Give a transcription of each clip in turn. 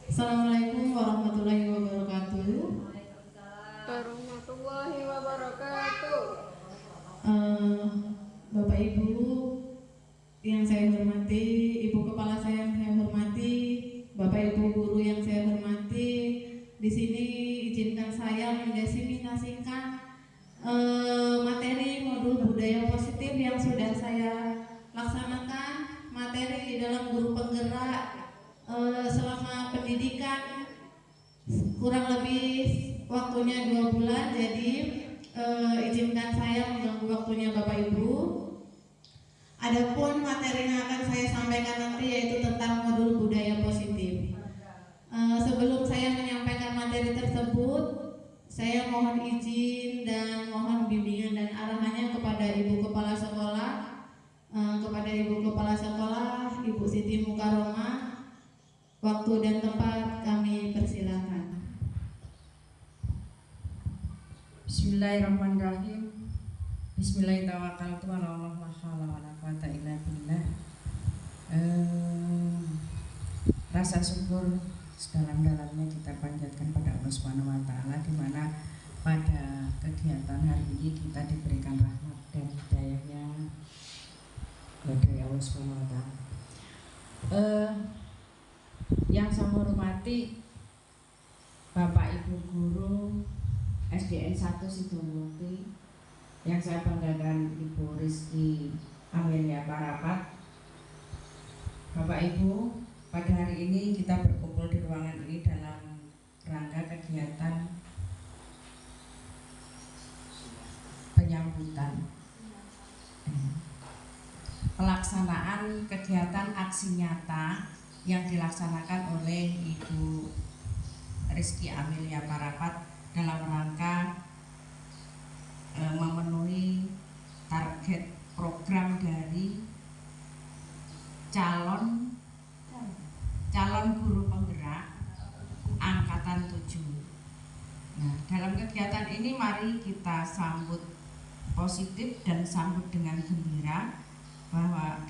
Assalamualaikum warahmatullahi wabarakatuh. Warahmatullahi wabarakatuh. Eh, Bapak Ibu yang saya hormati, Ibu Kepala saya yang saya hormati, Bapak Ibu guru yang saya hormati, di sini izinkan saya mendiseminasikan materi modul budaya positif yang sudah saya laksanakan, materi di dalam guru penggerak selama pendidikan kurang lebih waktunya 2 bulan. Jadi izinkan saya mengganggu waktunya Bapak Ibu. Adapun materi yang akan saya sampaikan nanti yaitu tentang modul budaya positif. Sebelum saya menyampaikan materi tersebut, saya mohon izin dan mohon bimbingan dan arahannya kepada Ibu Kepala Sekolah, Ibu Siti Mukaroma. Waktu dan tempat kami persilakan. Bismillahirrahmanirrahim. Bismillahirrahmanirrahim. Rasa syukur sedalam-dalamnya kita panjatkan pada Allah Subhanahu wa taala, di mana pada kegiatan hari ini kita diberikan rahmat dan hidayahnya dari Allah Subhanahu wa taala. Yang saya hormati Bapak Ibu guru SDN 1 Sidomukti, yang saya banggakan Ibu Rizky Amelia Parapat. Bapak Ibu, pada hari ini kita berkumpul di ruangan ini dalam rangka kegiatan penyambutan pelaksanaan kegiatan aksi nyata yang dilaksanakan oleh Ibu Rizky Amelia Parapat dalam rangka memenuhi target program dari calon guru penggerak angkatan 7. Nah, dalam kegiatan ini mari kita sambut positif dan sambut dengan gembira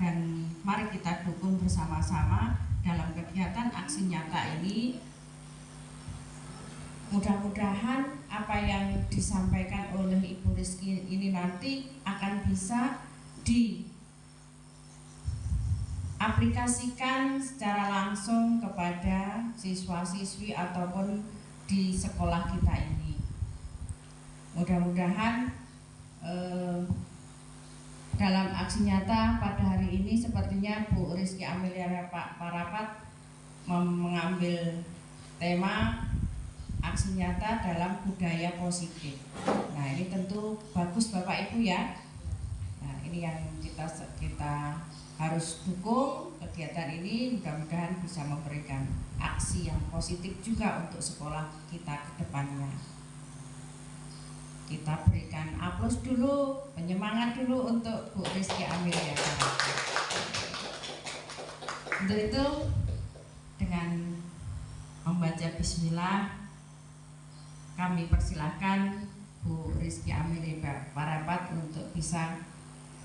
dan mari kita dukung bersama-sama dalam kegiatan aksi nyata ini. Mudah-mudahan apa yang disampaikan oleh Ibu Rizky ini nanti akan bisa diaplikasikan secara langsung kepada siswa-siswi ataupun di sekolah kita ini. Mudah-mudahan dalam aksi nyata pada hari ini sepertinya Bu Rizky Amelia Parapat mengambil tema aksi nyata dalam budaya positif. Nah, ini tentu bagus Bapak Ibu ya. Nah, ini yang kita harus dukung kegiatan ini, mudah-mudahan bisa memberikan aksi yang positif juga untuk sekolah kita ke depannya. Kita berikan aplaus dulu, penyemangat dulu untuk Bu Rizky Amelia. Untuk itu dengan membaca bismillah kami persilahkan Bu Rizky Amelia Parapat untuk bisa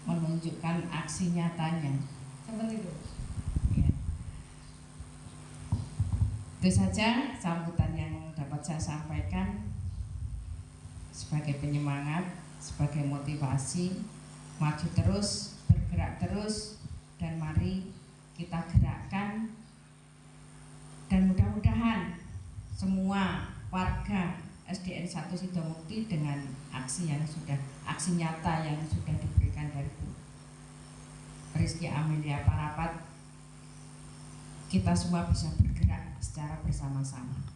menunjukkan aksi nyatanya. Seperti itu. Ya. Itu saja sambutan yang dapat saya sampaikan sebagai penyemangat, sebagai motivasi, maju terus, bergerak terus, dan mari kita gerakkan, dan mudah-mudahan semua warga SDN 1 Sidomukti dengan aksi nyata yang sudah diberikan dari Bu Rizky Amelia Parapat, kita semua bisa bergerak secara bersama-sama.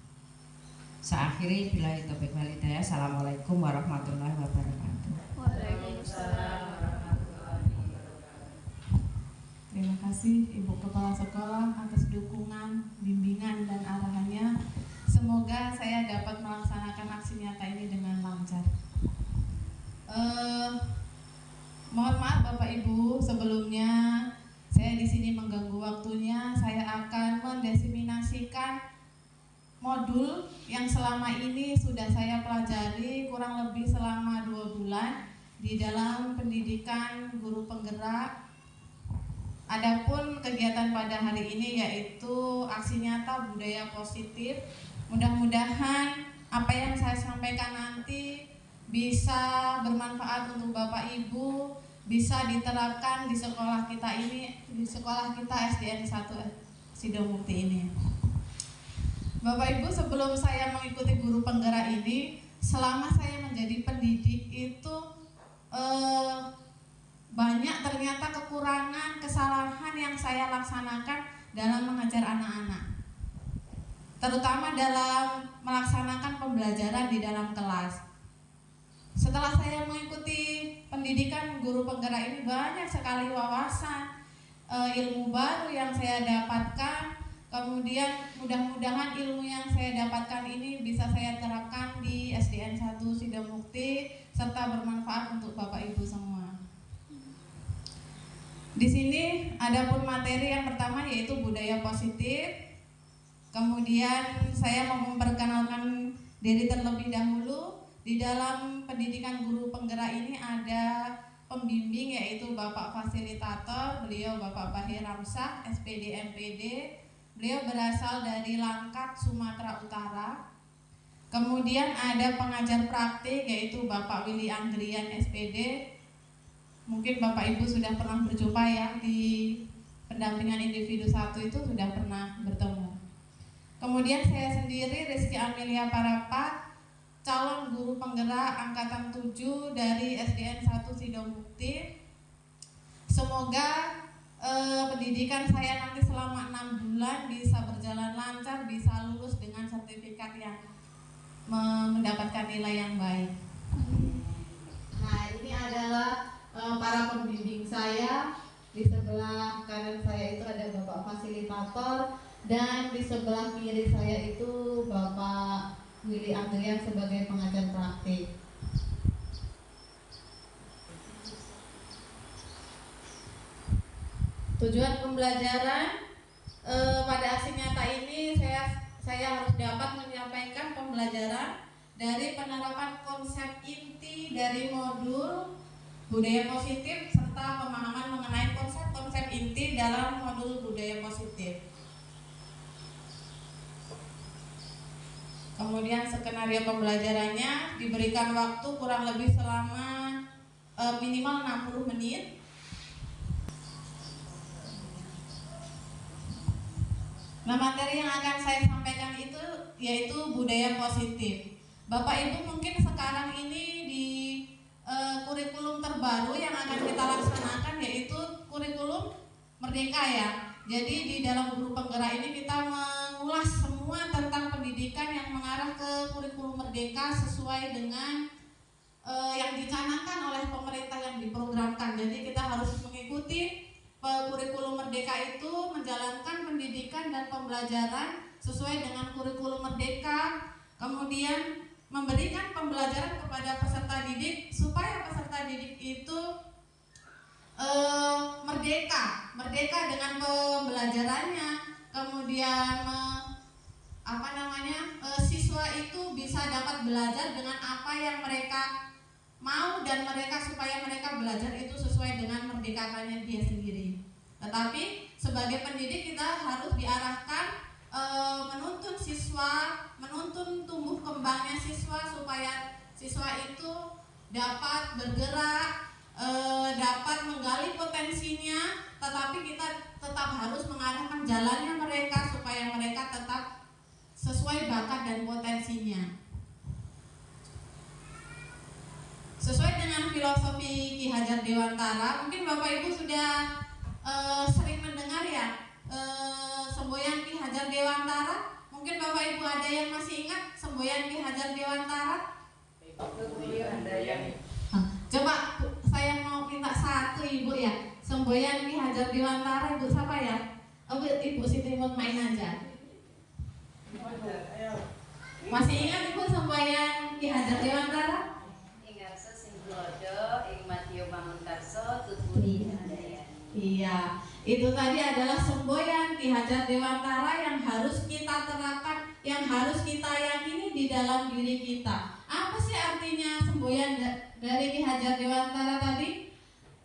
Saya akhiri, billahi taufiq wal hidayah. Assalamualaikum warahmatullahi wabarakatuh. Waalaikumsalam warahmatullahi wabarakatuh. Terima kasih Ibu Kepala Sekolah atas dukungan, bimbingan, dan arahannya. Semoga saya dapat melaksanakan aksi nyata ini dengan lancar. Mohon maaf Bapak Ibu, sebelumnya saya di sini mengganggu waktunya. Saya akan mendiseminasikan modul yang selama ini sudah saya pelajari kurang lebih selama 2 bulan di dalam pendidikan guru penggerak Adapun kegiatan pada hari ini yaitu aksi nyata budaya positif. Mudah-mudahan apa yang saya sampaikan nanti bisa bermanfaat untuk Bapak Ibu, bisa diterapkan di sekolah kita ini, di sekolah kita SDN 1 Sidomukti ini. Bapak Ibu, sebelum saya mengikuti guru penggerak ini, selama saya menjadi pendidik itu banyak ternyata kekurangan, kesalahan yang saya laksanakan dalam mengajar anak-anak, terutama dalam melaksanakan pembelajaran di dalam kelas. Setelah saya mengikuti pendidikan guru penggerak ini, banyak sekali wawasan, ilmu baru yang saya dapatkan. Kemudian mudah-mudahan ilmu yang saya dapatkan ini bisa saya terapkan di SDN 1 Sidomukti serta bermanfaat untuk Bapak Ibu semua. Di sini ada pun materi yang pertama yaitu budaya positif. Kemudian saya mau memperkenalkan diri terlebih dahulu. Di dalam pendidikan guru penggerak ini ada pembimbing yaitu Bapak Fasilitator, beliau Bapak Bahir Ramsah, SPD MPD. Beliau berasal dari Langkat, Sumatera Utara. Kemudian ada pengajar praktik yaitu Bapak Willy Anggrian SPD. Mungkin Bapak Ibu sudah pernah berjumpa ya di pendampingan individu 1 itu sudah pernah bertemu. Kemudian saya sendiri Rizky Amelia Parapat, calon guru penggerak angkatan 7 dari SDN 1 Sidomukti. Semoga pendidikan saya nanti selama 6 bulan bisa berjalan lancar, bisa lulus dengan sertifikat yang mendapatkan nilai yang baik. Nah, ini adalah para pembimbing saya. Di sebelah kanan saya itu ada Bapak Fasilitator dan di sebelah kiri saya itu Bapak Willy Anggrian sebagai pengajar praktik. Tujuan pembelajaran pada aksi nyata ini saya harus dapat menyampaikan pembelajaran dari penerapan konsep inti dari modul budaya positif serta pemahaman mengenai konsep-konsep inti dalam modul budaya positif. Kemudian skenario pembelajarannya diberikan waktu kurang lebih selama minimal 60 menit. Nah, materi yang akan saya sampaikan itu yaitu budaya positif. Bapak Ibu mungkin sekarang ini di kurikulum terbaru yang akan kita laksanakan yaitu kurikulum Merdeka ya. Jadi di dalam guru penggerak ini kita mengulas semua tentang pendidikan yang mengarah ke kurikulum Merdeka sesuai dengan yang dicanangkan oleh pemerintah yang diprogramkan. Jadi kita harus mengikuti kurikulum Merdeka itu, menjalankan pendidikan dan pembelajaran sesuai dengan kurikulum Merdeka. Kemudian memberikan pembelajaran kepada peserta didik supaya peserta didik itu merdeka dengan pembelajarannya. Kemudian siswa itu bisa dapat belajar dengan apa yang mereka mau dan supaya mereka belajar itu sesuai dengan merdekakannya dia sendiri. Tetapi sebagai pendidik kita harus diarahkan menuntun siswa, menuntun tumbuh kembangnya siswa supaya siswa itu dapat bergerak, dapat menggali potensinya, tetapi kita tetap harus mengarahkan jalannya mereka supaya mereka tetap sesuai bakat dan potensinya. Sesuai dengan filosofi Ki Hajar Dewantara, mungkin Bapak Ibu sudah sering mendengar ya semboyan Ki Hajar Dewantara. Mungkin Bapak Ibu ada yang masih ingat semboyan Ki Hajar Dewantara? Coba saya mau minta satu Ibu ya, semboyan Ki Hajar Dewantara. Ibu siapa ya? Ibu Siti main aja. Masih ingat Ibu semboyan Ki Hajar Dewantara? Iya, itu tadi adalah semboyan Ki Hajar Dewantara yang harus kita terapkan, yang harus kita yakini di dalam diri kita. Apa sih artinya semboyan dari Ki Hajar Dewantara tadi?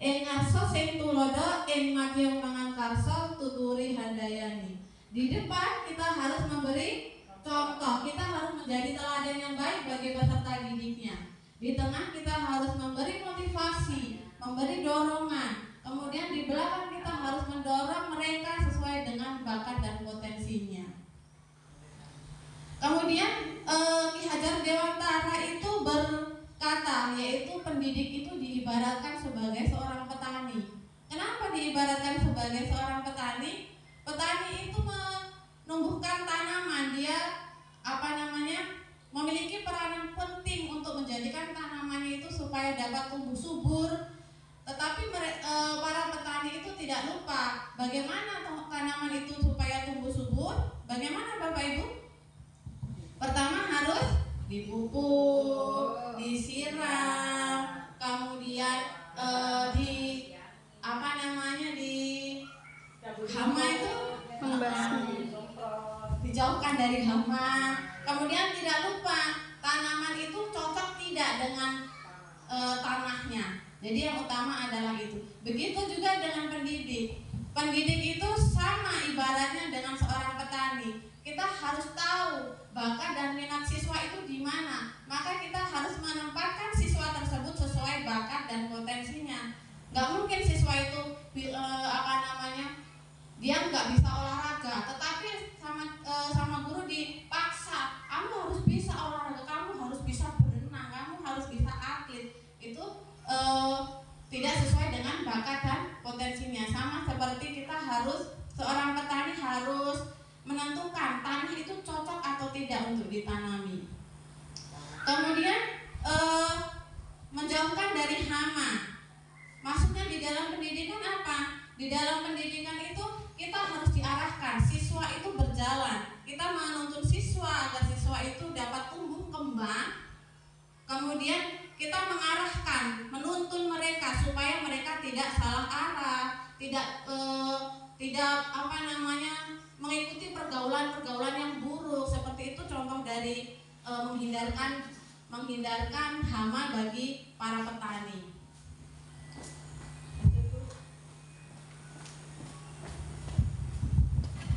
Ing ngarsa sing tulodo ing madya mangan karsa tuturi handayani. Di depan kita harus memberi contoh, kita harus menjadi teladan yang baik bagi peserta didiknya. Di tengah kita harus memberi motivasi, memberi dorongan. Kemudian di belakang kita harus mendorong mereka sesuai dengan bakat dan potensinya. Kemudian Ki Hajar Dewantara itu berkata, yaitu pendidik itu diibaratkan sebagai seorang petani. Kenapa diibaratkan sebagai seorang petani? Petani itu menumbuhkan tanaman, dia memiliki peranan penting untuk menjadikan tanamannya itu supaya dapat tumbuh subur. Tetapi para petani itu tidak lupa bagaimana tanaman itu supaya tumbuh subur. Bagaimana Bapak Ibu? Pertama harus dipupuk, disiram, kemudian di hama itu dijauhkan dari hama. Kemudian tidak lupa tanaman itu cocok tidak dengan tanahnya. Jadi yang utama adalah itu. Begitu juga dengan pendidik. Pendidik itu sama ibaratnya dengan seorang petani. Kita harus tahu bakat dan minat siswa itu di mana. Maka kita harus menempatkan siswa tersebut sesuai bakat dan potensinya. Gak mungkin siswa itu dia nggak bisa olahraga, tetapi sama guru dipaksa, kamu harus bisa olahraga, kamu harus bisa berenang, kamu harus bisa atlet. Itu tidak sesuai dengan bakat dan potensinya. Sama seperti kita seorang petani harus menentukan tanah itu cocok atau tidak untuk ditanami. Kemudian menjauhkan dari hama. Maksudnya di dalam pendidikan apa? Di dalam pendidikan itu kita harus diarahkan, siswa itu berjalan. Kita menuntun siswa agar siswa itu dapat tumbuh kembang. Kemudian kita mengarahkan, menuntun mereka supaya mereka tidak salah arah, tidak mengikuti pergaulan-pergaulan yang buruk. Seperti itu contoh dari menghindarkan hama bagi para petani.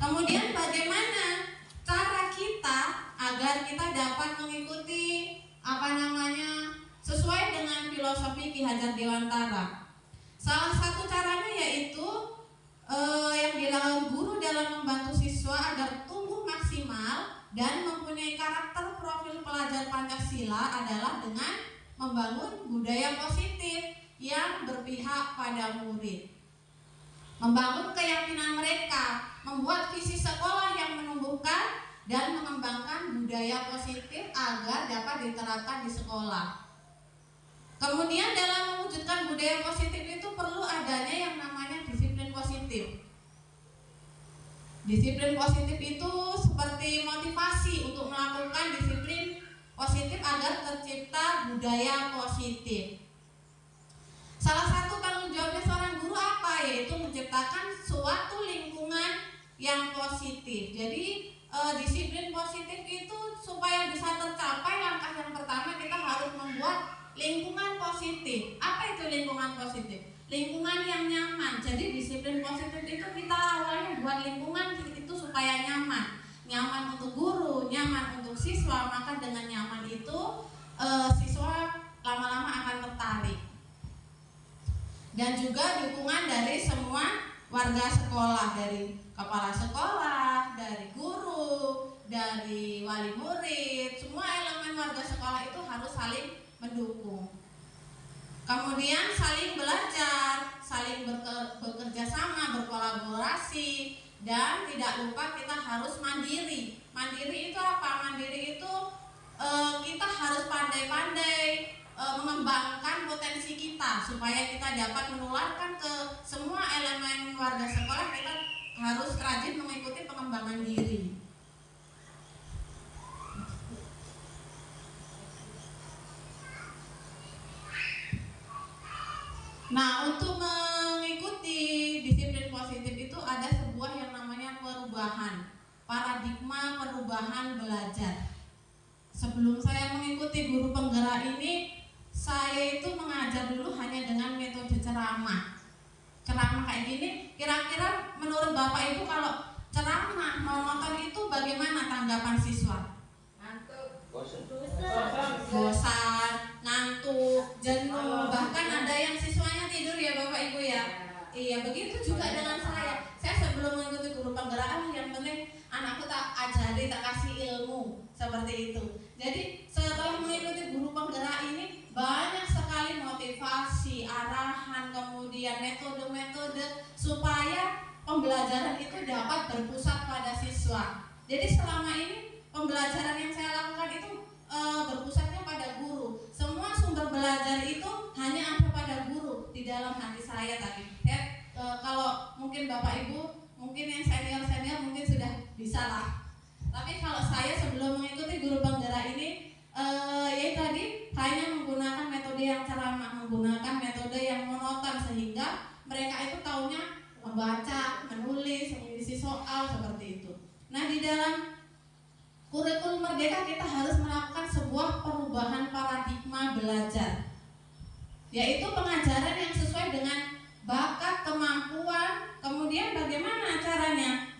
Kemudian bagaimana cara kita agar kita dapat mengikuti sesuai dengan filosofi Ki Hajar Dewantara. Salah satu caranya yaitu yang dilakukan guru dalam membantu siswa agar tumbuh maksimal dan mempunyai karakter profil pelajar Pancasila adalah dengan membangun budaya positif yang berpihak pada murid. Membangun keyakinan mereka, membuat visi sekolah yang menumbuhkan dan mengembangkan budaya positif agar dapat diterapkan di sekolah. Kemudian dalam mewujudkan budaya positif itu perlu adanya yang namanya disiplin positif. Disiplin positif itu seperti motivasi untuk melakukan disiplin positif agar tercipta budaya positif. Salah satu tanggung jawabnya seorang guru apa? Yaitu menciptakan suatu lingkungan yang positif. Jadi disiplin positif itu supaya bisa tercapai, langkah yang pertama kita harus membuat lingkungan positif. Apa itu lingkungan positif? Lingkungan yang nyaman. Jadi disiplin positif itu kita awalnya buat lingkungan itu supaya nyaman. Nyaman untuk guru, nyaman untuk siswa. Maka dengan nyaman itu siswa lama-lama akan tertarik. Dan juga dukungan dari semua warga sekolah, dari kepala sekolah, dari guru, dari wali murid, semua elemen warga sekolah itu harus saling mendukung. Kemudian saling belajar, saling bekerja sama, berkolaborasi, dan tidak lupa kita harus mandiri. Mandiri itu apa? Mandiri itu kita harus pandai-pandai mengembangkan potensi kita supaya kita dapat menularkan ke semua elemen warga sekolah. Kita harus rajin mengikuti pengembangan diri. Nah, untuk mengikuti disiplin positif itu ada sebuah yang namanya perubahan, paradigma perubahan belajar. Sebelum saya mengikuti guru penggerak ini, saya itu mengajar dulu hanya dengan metode ceramah kayak gini. Kira-kira menurut Bapak Ibu kalau ceramah monoton itu bagaimana tanggapan siswa? Ngantuk. Bosan, ngantuk, jenuh, bahkan ada yang siswanya tidur ya Bapak Ibu ya. Iya, begitu juga dengan saya. Saya sebelum mengikuti guru penggerak, yang penting anakku tak ajari, tak kasih ilmu, seperti itu. Jadi setelah mengikuti guru penggerak ini, banyak sekali motivasi, arahan, kemudian metode-metode supaya pembelajaran itu dapat berpusat pada siswa. Jadi selama ini pembelajaran yang saya lakukan itu berpusatnya pada guru. Semua sumber belajar itu hanya ada pada guru di dalam hati saya tadi. Kalau mungkin Bapak Ibu, mungkin yang senior mungkin sudah bisa lah. Tapi kalau saya sebelum mengikuti guru penggerak ini, ya tadi hanya menggunakan metode yang ceramah, menggunakan metode yang monoton sehingga mereka itu taunya membaca, menulis, mengisi soal seperti itu. Nah, di dalam kurikulum Merdeka kita harus melakukan sebuah perubahan paradigma belajar, yaitu pengajaran yang sesuai dengan bakat, kemampuan, kemudian bagaimana caranya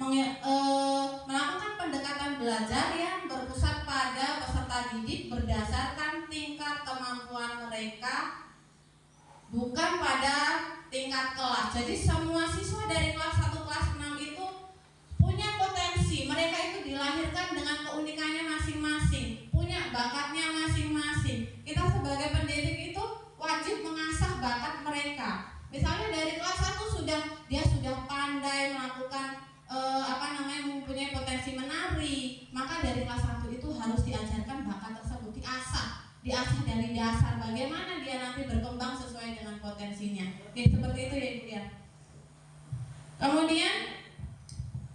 melakukan pendekatan belajar yang berpusat pada peserta didik berdasarkan tingkat kemampuan mereka, bukan pada tingkat kelas. Jadi semua siswa dari kelas 1 kelas 6 itu punya potensi, mereka itu dilahirkan dengan keunikannya masing-masing, punya bakatnya masing-masing. Kita sebagai pendidik itu wajib mengasah bakat mereka. Misalnya dari kelas 1 dia sudah pandai melakukan mempunyai potensi menari, maka dari kelas 1 itu harus diajarkan bakat tersebut, diasah dari dasar bagaimana dia nanti berkembang sesuai dengan potensinya. Oke, seperti itu ya Ibu ya. Kemudian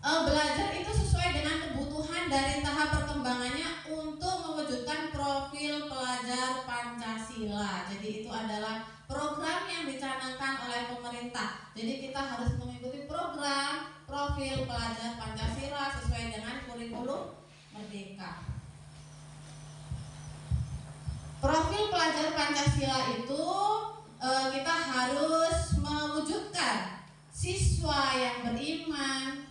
belajar itu sesuai dengan kebutuhan dari tahap perkembangannya untuk mewujudkan profil pelajar Pancasila. Jadi itu adalah program yang dicanangkan oleh pemerintah. Jadi kita harus mengikuti program profil pelajar Pancasila sesuai dengan kurikulum Merdeka. Profil pelajar Pancasila itu kita harus mewujudkan siswa yang beriman,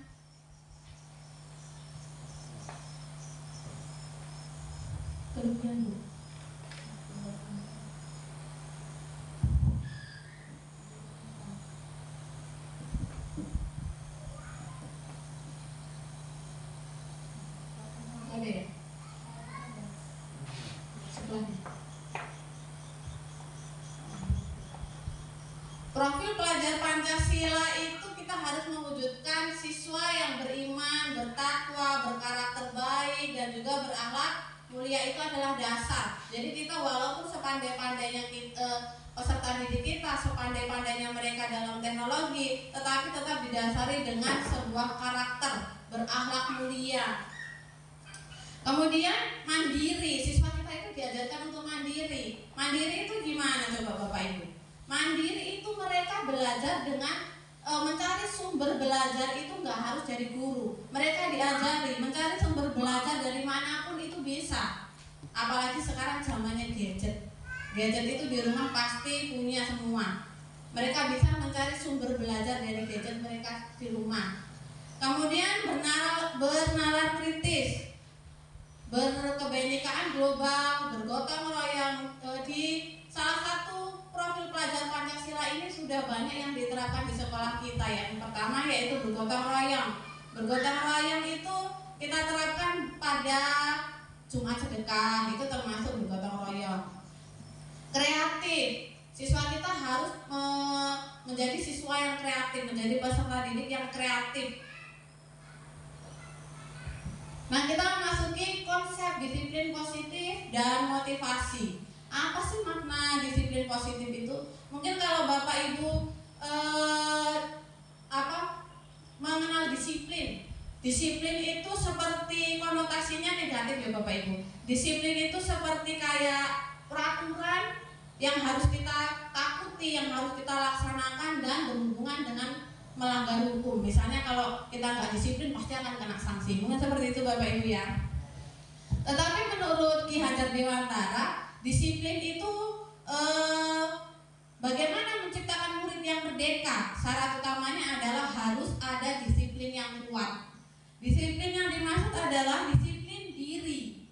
profil pelajar Pancasila itu kita harus mewujudkan siswa yang beriman, bertakwa, berkarakter baik, dan juga berakhlak mulia. Itu adalah dasar. Jadi kita walaupun sepandai-pandainya peserta didik kita, sepandai-pandainya mereka dalam teknologi, tetapi tetap didasari dengan sebuah karakter berakhlak mulia. Kemudian mandiri, siswa kita itu diajarkan untuk mandiri. Mandiri itu gimana coba Bapak Ibu? Mandiri itu mereka belajar dengan mencari sumber belajar itu nggak harus dari guru. Mereka diajari mencari sumber belajar dari manapun itu bisa. Apalagi sekarang zamannya gadget. Gadget itu di rumah pasti punya semua. Mereka bisa mencari sumber belajar dari gadget mereka di rumah. Kemudian bernalar kritis, berkebenekaan global, bergotong royong. Di salah satu profil pelajar Pancasila ini sudah banyak yang diterapkan di sekolah kita ya. Yang pertama yaitu bergotong royong. Bergotong royong itu kita terapkan pada Jumat Sedekah, itu termasuk bergotong royong. Kreatif, siswa kita harus menjadi siswa yang kreatif, menjadi peserta didik yang kreatif. Nah, kita memasuki konsep disiplin positif dan motivasi. Apa sih makna disiplin positif itu? Mungkin kalau Bapak Ibu mengenal disiplin. Disiplin itu seperti konotasinya negatif ya Bapak Ibu. Disiplin itu seperti kayak peraturan yang harus kita takuti, yang harus kita laksanakan dan berhubungan dengan melanggar hukum. Misalnya kalau kita nggak disiplin pasti akan kena sanksi. Mungkin seperti itu Bapak Ibu ya. Tetapi menurut Ki Hajar Dewantara, disiplin itu bagaimana menciptakan murid yang merdeka? Syarat utamanya adalah harus ada disiplin yang kuat. Disiplin yang dimaksud adalah disiplin diri.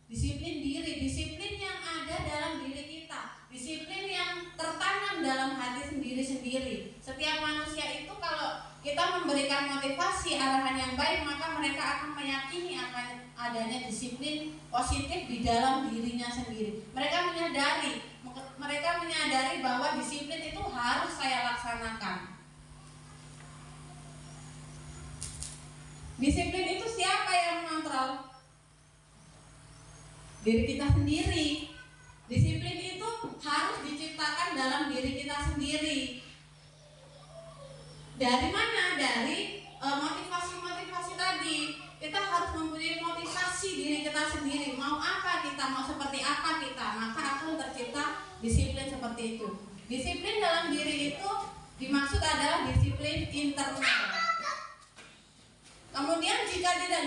Disiplin yang ada dalam diri kita. Disiplin yang tertanam dalam hati sendiri-sendiri. Setiap manusia itu kalau kita memberikan motivasi arahan yang baik, maka mereka akan meyakini akan adanya disiplin positif di dalam dirinya sendiri. Mereka menyadari bahwa disiplin itu harus saya laksanakan. Disiplin itu siapa yang mengontrol? Diri kita sendiri. Disiplin itu harus diciptakan dalam diri kita sendiri. Dari mana? Dari motivasi-motivasi tadi. Kita harus mempunyai motivasi diri kita sendiri. Mau apa kita, mau seperti apa kita, maka akan tercipta disiplin seperti itu. Disiplin dalam diri itu dimaksud adalah disiplin internal. Kemudian jika tidak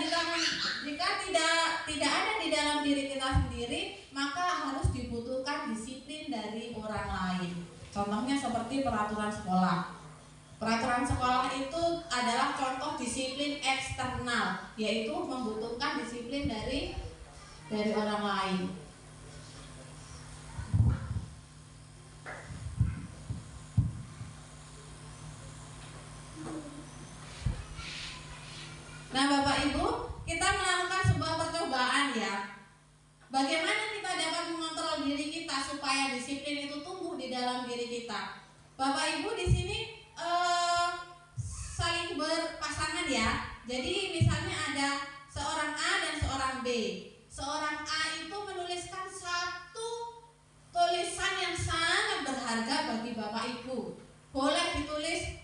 ada di dalam diri kita sendiri, maka harus dibutuhkan disiplin dari orang lain. Contohnya seperti peraturan sekolah. Peraturan sekolah itu adalah contoh disiplin eksternal, yaitu membutuhkan disiplin dari orang lain. Nah, Bapak Ibu, kita melakukan sebuah percobaan ya. Bagaimana kita dapat mengontrol diri kita supaya disiplin itu tumbuh di dalam diri kita? Bapak Ibu di sini saling berpasangan ya. Jadi misalnya ada seorang A dan seorang B. Seorang A itu menuliskan satu tulisan yang sangat berharga bagi Bapak Ibu. Boleh ditulis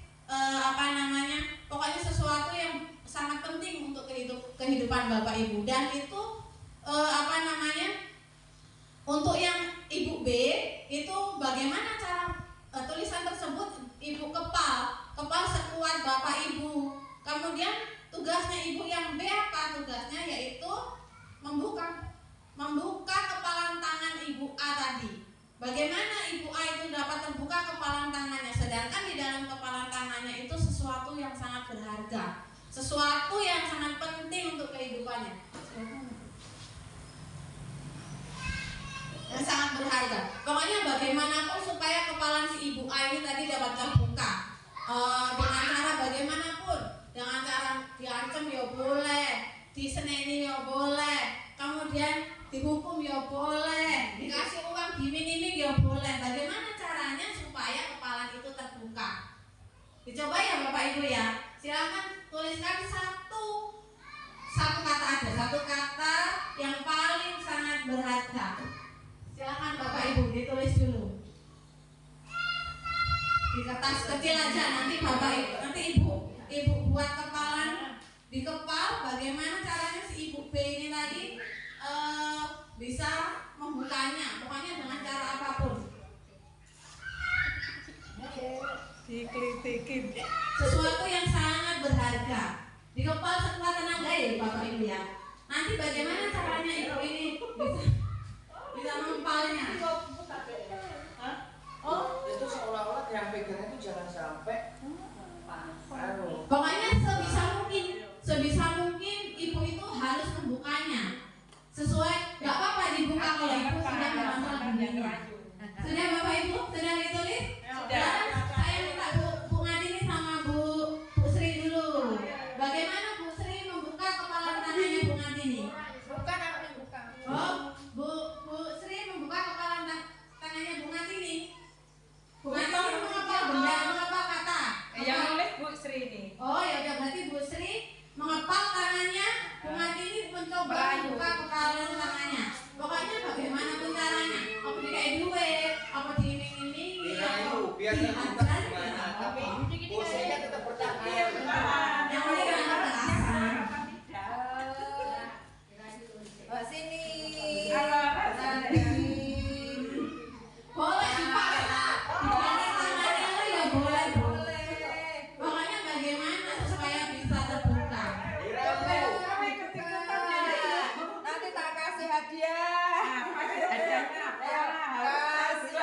pokoknya sesuatu yang sangat penting untuk kehidupan Bapak Ibu. Dan itu untuk yang Ibu B itu bagaimana cara tulisan tersebut Ibu kepal sekuat Bapak Ibu. Kemudian tugasnya Ibu yang B apa? Tugasnya yaitu membuka kepalan tangan Ibu A tadi. Bagaimana Ibu A itu dapat terbuka kepalan tangannya, sedangkan di dalam kepalan tangannya itu sesuatu yang sangat berharga, sesuatu yang sangat penting untuk kehidupannya, yang sangat berharga. Pokoknya bagaimanapun supaya kepalan si Ibu A ini tadi dapat terbuka, dengan cara bagaimanapun, dengan cara diancam ya boleh, diseneni ya boleh, kemudian dihukum ya boleh, dikasih uang diiming-iming ya boleh. Bagaimana caranya supaya kepalan itu terbuka? Dicoba ya Bapak Ibu ya. Silakan tuliskan satu kata aja, satu kata yang paling sangat berharga. Silakan Bapak Ibu ditulis dulu di kertas kecil aja. Nanti Bapak Ibu, nanti Ibu buat kepalan di kepal. Bagaimana caranya si Ibu B ini tadi bisa membukanya? Pokoknya dengan cara apapun. Dikelitikin. Sesuatu yang sangat berharga di kepal sekuat tenaga ya Bapak Ibu ya. Nanti bagaimana caranya Ibu ini bisa mempalnya? Oh, itu seolah-olah yang pegang itu jangan sampai Pokoknya sebisa mungkin Ibu itu harus membukanya sesuai. Gak apa-apa dibuka kalau Ibu sudah mengontrol dirinya. Sudah Bapak Ibu? Sudah ditulis? Sudah. Saya minta Bu Ngadini sama Bu Sri dulu. Bagaimana Bu Sri membuka kepala tangannya Bu Ngadini? Bukan aku yang buka. Oh, Bu Sri membuka kepala tangannya Bu Ngadini. Bu Ngadini mengepal benda, mengepal kata. Yang nulis Bu Sri ini. Oh ya udah, berarti Bu Sri mengepal tangannya, Bu Ngadini mencoba membuka kepala tangannya. Pokoknya bagaimanapun caranya, apa dikayak duit, apa diiming-imingi, biar terbuka gimana, tapi posisinya tetap bertahan. yang penting jangan kekerasan. Sini. Boleh dipaksa, dipaksa tangannya itu ya boleh. Pokoknya bagaimana supaya bisa terbuka. Nanti tak kasih hadiah. Kasih hadiahnya apa? Kasih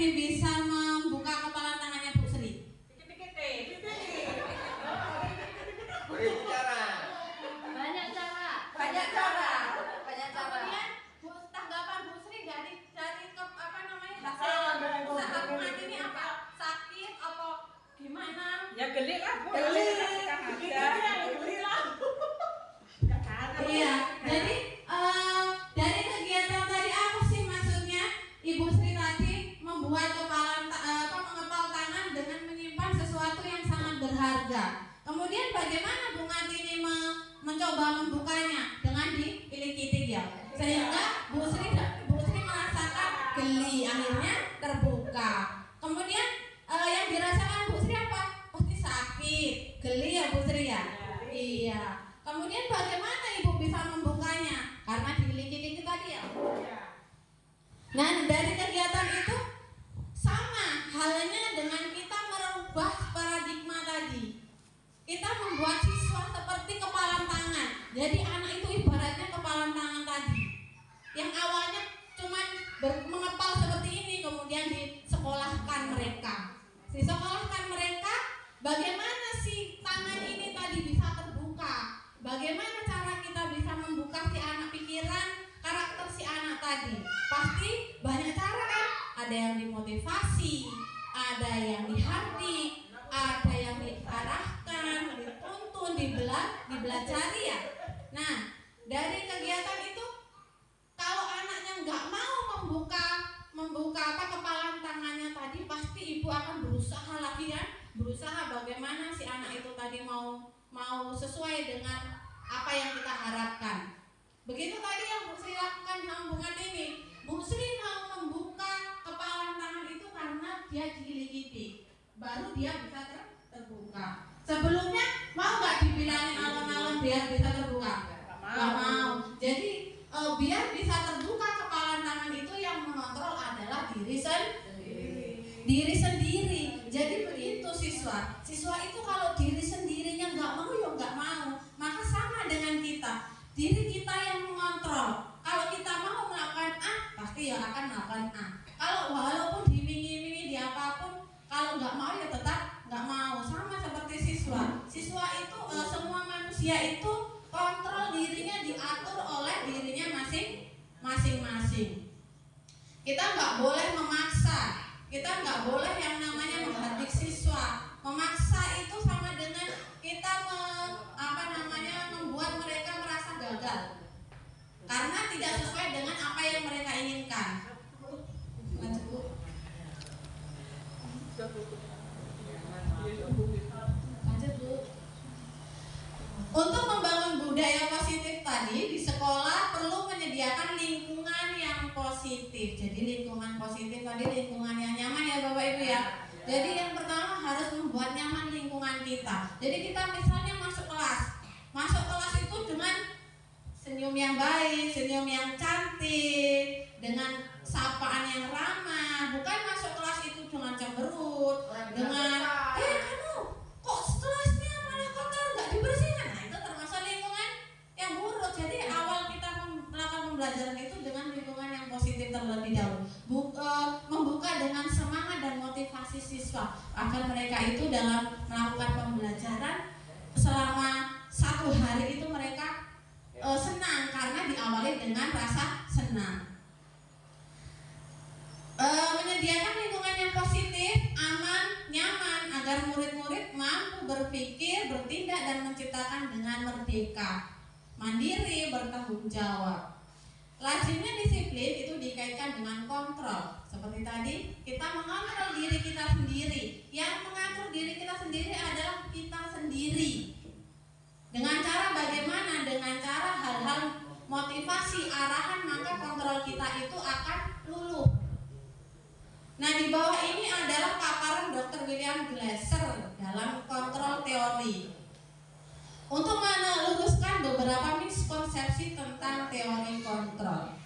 ini bisa membuka kepala tangannya Bu Sri? Beribu cara. Banyak cara. Banyak cara. Banyak cara. Kemudian tanggapan Bu Sri dari apa namanya Hasil saat pengantin ini apa? Sakit apa gimana? Ya geli lah Bu. Geli. Geli lah. Iya, jadi dari kegiatan tadi apa sih maksudnya Ibu Sri tadi membuat mengepal tangan dengan menyimpan sesuatu yang sangat berharga. Kemudian bagaimana Bu Ngatini mencoba membukanya dengan diilik-ilik ya, sehingga Bu Sri merasakan geli, akhirnya terbuka. Kemudian yang dirasakan Bu Sri apa? Pasti sakit, geli ya Bu Sri ya. Iya. Kemudian bagaimana Ibu bisa membukanya? Karena diilik-ilik tadi ya. Nah, dari kegiatan itu sama halnya dengan kita merubah paradigma tadi. Kita membuat siswa seperti kepalan tangan. Jadi anak itu ibaratnya kepalan tangan tadi. Yang awalnya cuma mengepal seperti ini, kemudian disekolahkan mereka. Disekolahkan mereka, bagaimana sih tangan ini tadi bisa terbuka? Bagaimana cara kita bisa membuka si anak pikiran, karakter si anak tadi? Pasti banyak cara kan? Ada yang dimotivasi, ada yang dihardik, ada yang diarahkan, dituntun, dibelajari ya. Nah, dari kegiatan itu, kalau anaknya nggak mau membuka kepalan tangannya tadi, pasti ibu akan berusaha lagi kan? Berusaha bagaimana si anak itu tadi mau sesuai dengan apa yang kita harapkan. Begitu tadi yang Bu Sri lakukan sama Bu Ngatini. Bu Sri mau membuka kepalan tangan itu karena dia diilik-ilik, baru dia bisa terbuka. Sebelumnya mau nggak dibilangin alon-alon biar bisa terbuka? Nggak mau. Jadi biar bisa terbuka kepalan tangan itu yang mengontrol adalah diri sendiri. Jadi begitu siswa itu kalau diri sendirinya nggak mau ya nggak mau. Maka sama dengan kita, diri kita yang mengontrol. Kalau kita mau melakukan A, pasti ya akan melakukan A. Kalau walaupun dimingi-mingi di apapun, kalau nggak mau ya tetap nggak mau. Sama seperti siswa itu semua manusia itu kontrol dirinya diatur oleh dirinya masing-masing. Kita nggak boleh memaksa. Kita nggak boleh yang namanya menghardik siswa. Memaksa itu sama dengan kita membuat mereka merasa gagal karena tidak sesuai dengan apa yang mereka inginkan. Lanjut Bu. Lanjut Bu. Untuk membangun budaya positif tadi di sekolah perlu menyediakan lingkungan yang positif. Jadi lingkungan positif tadi lingkungan yang nyaman ya Bapak Ibu ya. Jadi yang pertama harus membuat nyaman lingkungan kita. Jadi kita misalnya masuk kelas itu dengan senyum yang baik, senyum yang cantik, dengan sapaan yang ramah. Bukan masuk kelas itu dengan cemberut, dengan kamu kok kelasnya malah kotor, nggak dibersihkan. Nah itu termasuk lingkungan yang buruk. Jadi awal kita melakukan pembelajaran itu dengan lingkungan yang positif terlebih dahulu. Membuka dengan semangat dan motivasi siswa agar mereka itu dalam melakukan pembelajaran selama 1 hari itu mereka senang karena diawali dengan rasa senang. Menyediakan lingkungan yang positif, aman, nyaman agar murid-murid mampu berpikir, bertindak dan menciptakan dengan merdeka, mandiri, bertanggung jawab. Lazimnya disiplin itu dikaitkan dengan kontrol. Seperti tadi, kita mengontrol diri kita sendiri. Yang mengatur diri kita sendiri adalah kita sendiri. Dengan cara bagaimana? Dengan cara hal-hal motivasi, arahan, maka kontrol kita itu akan luluh. Nah, di bawah ini adalah paparan Dr. William Glasser dalam kontrol teori. Untuk meluruskan beberapa miskonsepsi tentang teori kontrol.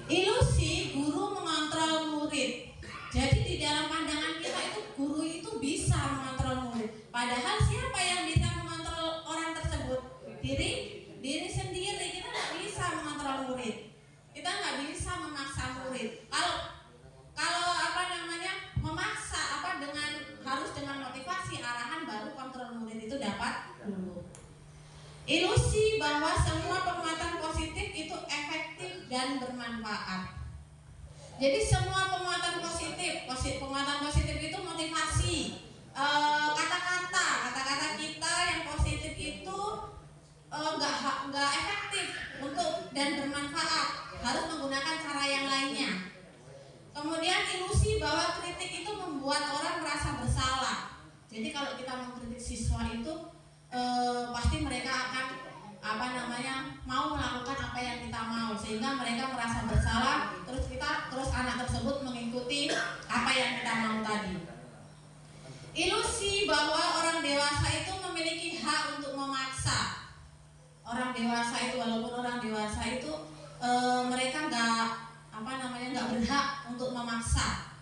Ilusi guru mengontrol murid. Jadi di dalam pandangan kita itu guru itu bisa mengontrol murid. Padahal siapa yang bisa mengontrol orang tersebut? Diri sendiri. Kita nggak bisa mengontrol murid. Kita nggak bisa memaksa murid. Kalau Ilusi bahwa semua penguatan positif itu efektif dan bermanfaat. Jadi semua penguatan positif itu motivasi, kata-kata kita yang positif itu nggak efektif untuk dan bermanfaat, harus menggunakan cara yang lainnya. Kemudian ilusi bahwa kritik itu membuat orang merasa bersalah. Jadi kalau kita mengkritik siswa itu pasti mereka akan mau melakukan apa yang kita mau, sehingga mereka merasa bersalah, terus anak tersebut mengikuti apa yang kita mau tadi. Ilusi bahwa orang dewasa itu memiliki hak untuk memaksa. Orang dewasa itu, walaupun orang dewasa itu mereka nggak berhak untuk memaksa.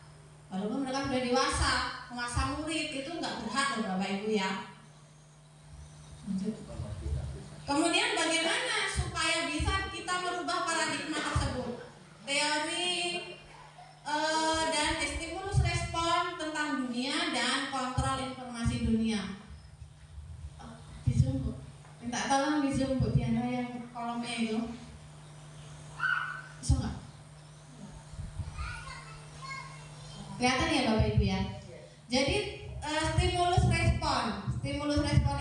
Walaupun mereka sudah dewasa, memaksa murid itu nggak berhak loh Bapak Ibu ya. Kemudian bagaimana supaya bisa kita merubah paradigma tersebut? Teori dan stimulus respon tentang dunia dan kontrol informasi dunia. Di Zoom Bu. Minta tolong di Zoom Bu, Diana yang kolomnya itu. Bisa nggak? Kelihatan ya Bapak Ibu ya. Jadi stimulus respon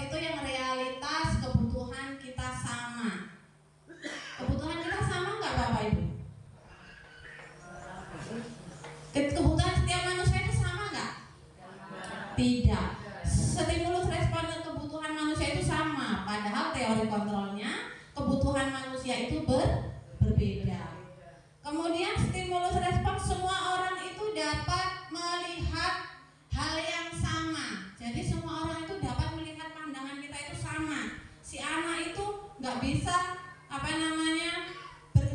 itu yang realitas kebutuhan kita sama. Kebutuhan kita sama nggak Bapak Ibu? Kebutuhan setiap manusia itu sama nggak? Tidak. Stimulus respon dan kebutuhan manusia itu sama. Padahal teori kontrolnya kebutuhan manusia itu berbeda. Kemudian stimulus respon, semua orang itu dapat melihat hal yang sama. Jadi semua orang itu dapat melihat pandangan kita itu sama. Si anak itu nggak bisa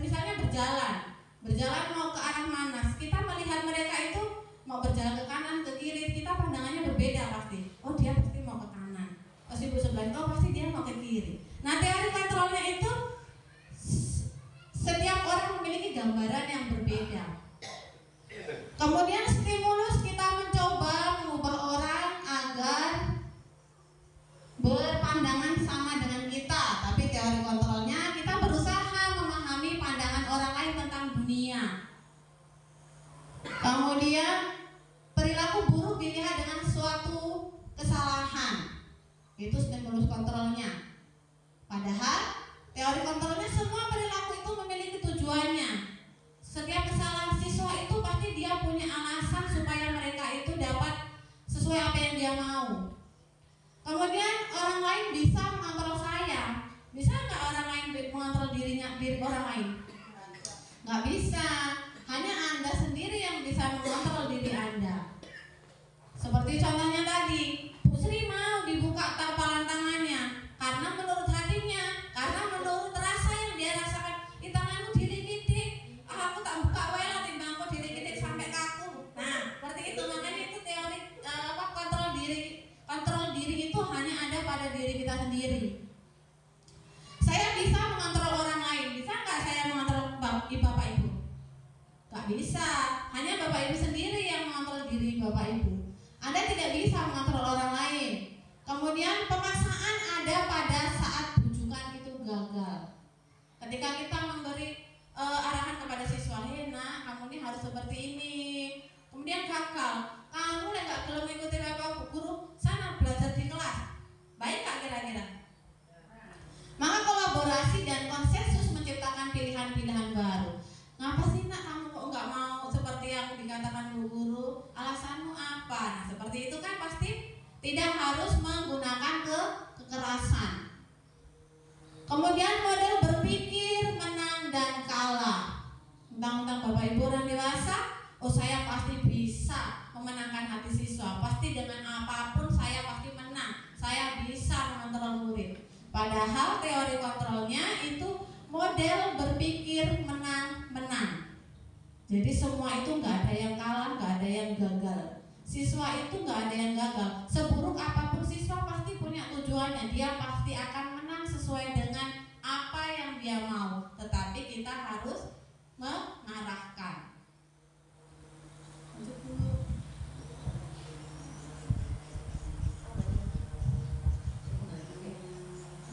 misalnya berjalan mau ke arah mana. Kita melihat mereka itu mau berjalan ke kanan, ke kiri, kita pandangannya berbeda pasti. Oh dia pasti mau ke kanan. Pas ibu sebelah, oh pasti dia mau ke kiri. Nah teori kontrolnya itu setiap orang memiliki gambaran yang berbeda. Kemudian stimulus, kita mencoba mengubah orang agar berpandangan sama dengan kita. Tapi teori kontrolnya kita berusaha memahami pandangan orang lain tentang dunia. Kemudian perilaku buruk dilihat dengan suatu kesalahan. Itu stimulus kontrolnya. Padahal teori kontrolnya semua perilaku itu memiliki tujuannya. Setiap kesalahan siswa itu pasti dia punya alasan supaya mereka itu dapat sesuai apa yang dia mau. Kemudian orang lain bisa mengontrol saya. Bisa nggak orang lain mengontrol diri orang lain? Nggak bisa. Hanya Anda sendiri yang bisa mengontrol diri Anda. Seperti contohnya tadi, Bu Sri mau dibuka tapalan tangannya karena menurut hatinya, karena menurut rasa yang dia rasakan. Di tanganku dilikitik, aku tak buka wela timbang aku dilikitik sampai kaku. Nah, seperti itu. Makanya itu teori kontrol diri. Kontrol diri itu hanya ada pada diri kita sendiri. Saya bisa mengontrol orang lain. Bisa nggak saya mengontrol Bapak Ibu? Nggak bisa. Hanya Bapak Ibu sendiri yang mengontrol diri Bapak Ibu. Anda tidak bisa mengontrol orang lain. Kemudian pemaksaan ada pada saat bujukan itu gagal. Ketika kita memberi arahan kepada siswa, nak kamu ini harus seperti ini. Kemudian gagal, kamu nggak belum mengikuti apa guru, sana belajar di kelas. Baik nggak kira-kira? Maka kolaborasi dan konsensus menciptakan pilihan-pilihan baru. Ngapa sih nak kamu kok nggak mau seperti yang dikatakan bu guru? Alasanmu apa? Nah seperti itu kan pasti tidak harus menggunakan kekerasan. Kemudian model berpikir menang dan kalah. Tentang Bapak Ibu orang dewasa, oh saya pasti bisa memenangkan hati siswa. Pasti dengan apapun saya pasti menang. Saya bisa mengontrol murid. Padahal teori kontrolnya itu model berpikir menang-menang. Jadi semua itu nggak ada yang kalah, nggak ada yang gagal. Siswa itu nggak ada yang gagal. Seburuk apapun siswa pasti punya tujuannya. Dia pasti akan menang sesuai dengan apa yang dia mau. Tetapi kita harus mengarahkan.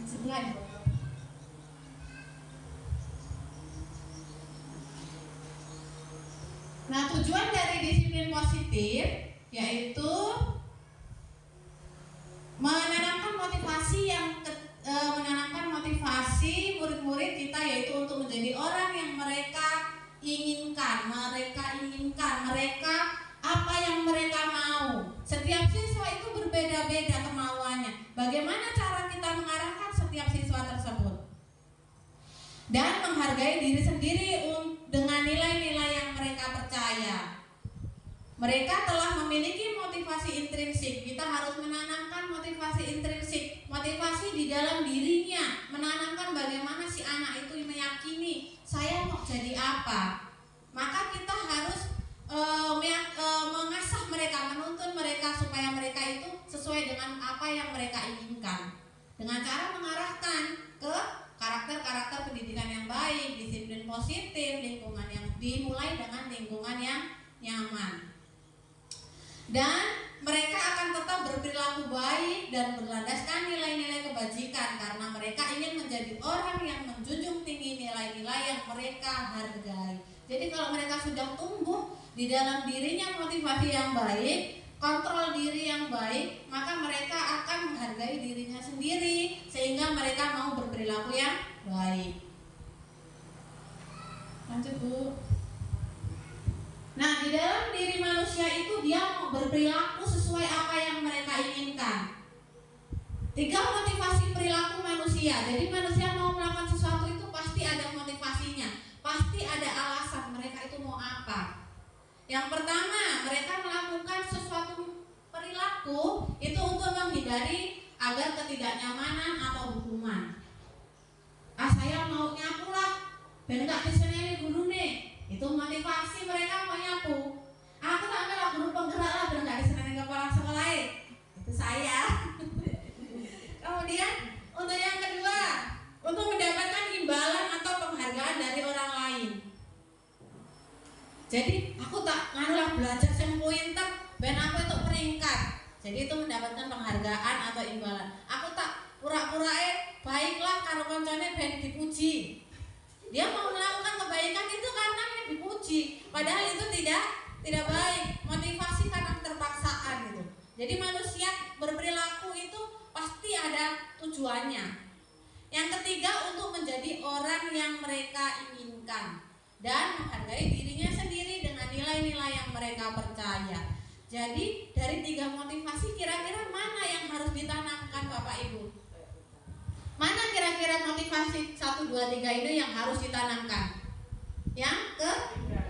Sebelah. tujuan dari disiplin positif yaitu menanamkan motivasi murid-murid kita, yaitu untuk menjadi orang yang mereka inginkan, mereka apa yang mereka mau. Setiap siswa itu berbeda-beda kemauannya. Bagaimana cara kita mengarahkan setiap siswa tersebut? Dan menghargai diri sendiri dengan nilai-nilai yang mereka percaya. Mereka telah memiliki motivasi intrinsik. Kita harus menanamkan motivasi intrinsik, motivasi di dalam dirinya, menanamkan bagaimana si anak itu meyakini saya mau jadi apa. Maka kita harus mengasah mereka, menuntun mereka supaya mereka itu sesuai dengan apa yang mereka inginkan, dengan cara mengarahkan ke karakter-karakter pendidikan yang baik, disiplin positif, lingkungan yang dimulai dengan lingkungan yang nyaman. Dan mereka akan tetap berperilaku baik dan berlandaskan nilai-nilai kebajikan karena mereka ingin menjadi orang yang menjunjung tinggi nilai-nilai yang mereka hargai. Jadi kalau mereka sudah tumbuh di dalam dirinya motivasi yang baik, kontrol diri yang baik, maka mereka akan menghargai dirinya sendiri sehingga mereka mau berperilaku yang baik. Lanjut, Bu. Nah, di dalam diri manusia itu dia mau berperilaku sesuai apa yang mereka inginkan. 3 motivasi perilaku manusia. Jadi manusia mau melakukan sesuatu itu pasti ada motivasinya, pasti ada alasan mereka itu mau apa. Yang pertama, mereka melakukan sesuatu perilaku itu untuk menghindari agar ketidaknyamanan atau hukuman. Saya mau nyapu lah, ben gak diseneni guru nih. Itu motivasi mereka mau nyapu. Aku tak melak guru penggerak lah, ben gak diseneni kepala sekolah. Itu saya. Kemudian untuk yang kedua, untuk mendapatkan imbalan atau penghargaan dari orang lain. Jadi aku tak nganulah belajar yang pinter, ben aku itu peringkat. Jadi itu mendapatkan penghargaan atau imbalan. Aku tak pura-pura baiklah karo koncone ben dipuji. Dia mau melakukan kebaikan itu karena dipuji, padahal itu tidak baik. Motivasi karena keterpaksaan gitu. Jadi manusia berperilaku itu pasti ada tujuannya. Yang ketiga, untuk menjadi orang yang mereka inginkan dan menghargai dirinya sendiri dengan nilai-nilai yang mereka percaya. Jadi dari 3 motivasi kira-kira mana yang harus ditanamkan Bapak Ibu? Mana kira-kira motivasi 1, 2, 3 ini yang harus ditanamkan? Yang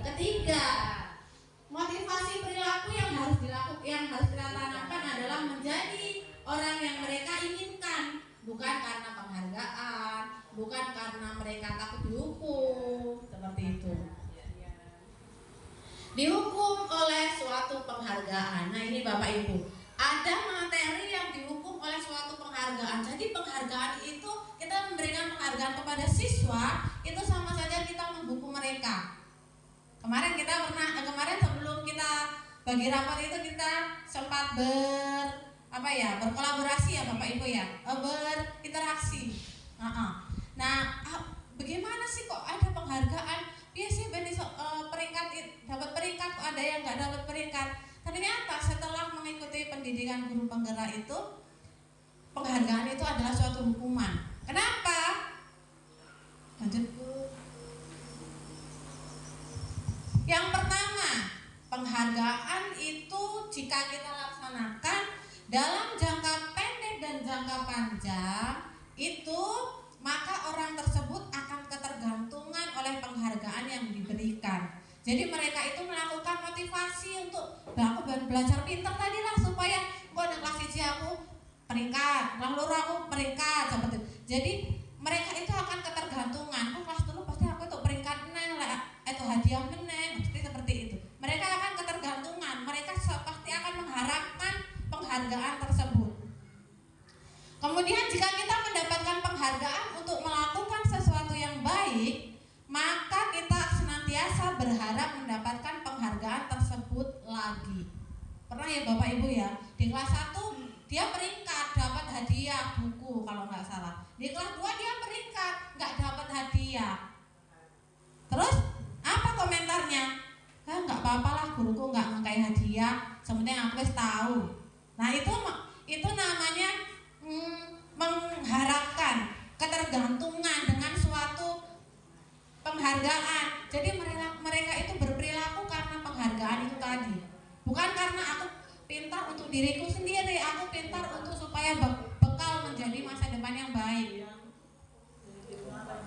ketiga, motivasi perilaku yang harus kita tanamkan adalah menjadi orang yang mereka inginkan, bukan karena penghargaan, bukan karena mereka takut dihukum, seperti itu. Dihukum oleh suatu penghargaan. Nah ini Bapak Ibu, ada materi yang dihukum oleh suatu penghargaan. Jadi penghargaan itu, kita memberikan penghargaan kepada siswa, itu sama saja kita menghukum mereka. Kemarin sebelum kita bagi rapat itu kita sempat berkolaborasi ya Bapak Ibu ya, berinteraksi. Nah, bagaimana sih kok ada penghargaan? Biasanya dapat peringkat, kok ada yang nggak dapat peringkat. Ternyata setelah mengikuti pendidikan guru penggerak itu, penghargaan itu adalah suatu hukuman. Kenapa? Lanjut Bu. Yang pertama, penghargaan itu jika kita laksanakan dalam jangka pendek dan jangka panjang itu, maka orang tersebut akan ketergantungan oleh penghargaan yang diberikan. Jadi mereka itu melakukan motivasi untuk aku belajar pinter tadi lah supaya ada kelas 1 aku peringkat, lalu aku peringkat seperti itu. Jadi mereka itu akan ketergantungan. Kelas 3 pasti aku itu peringkat lah, itu hadiah meneng, seperti itu. Mereka akan ketergantungan. Mereka pasti akan mengharapkan penghargaan tersebut. Kemudian jika kita mendapatkan penghargaan untuk melakukan sesuatu yang baik, maka kita senantiasa berharap mendapatkan penghargaan tersebut lagi. Pernah ya Bapak Ibu ya, di kelas 1 dia peringkat, dapat hadiah buku kalau nggak salah. Di kelas 2 dia peringkat, nggak dapat hadiah. Terus apa komentarnya? nggak apa-apa lah guruku nggak ngekei hadiah, sementing aku wis tahu. Nah itu namanya mengharapkan ketergantungan dengan suatu penghargaan. Jadi mereka itu berperilaku karena penghargaan itu tadi, bukan karena aku pintar untuk diriku sendiri, aku pintar untuk supaya bekal menjadi masa depan yang baik.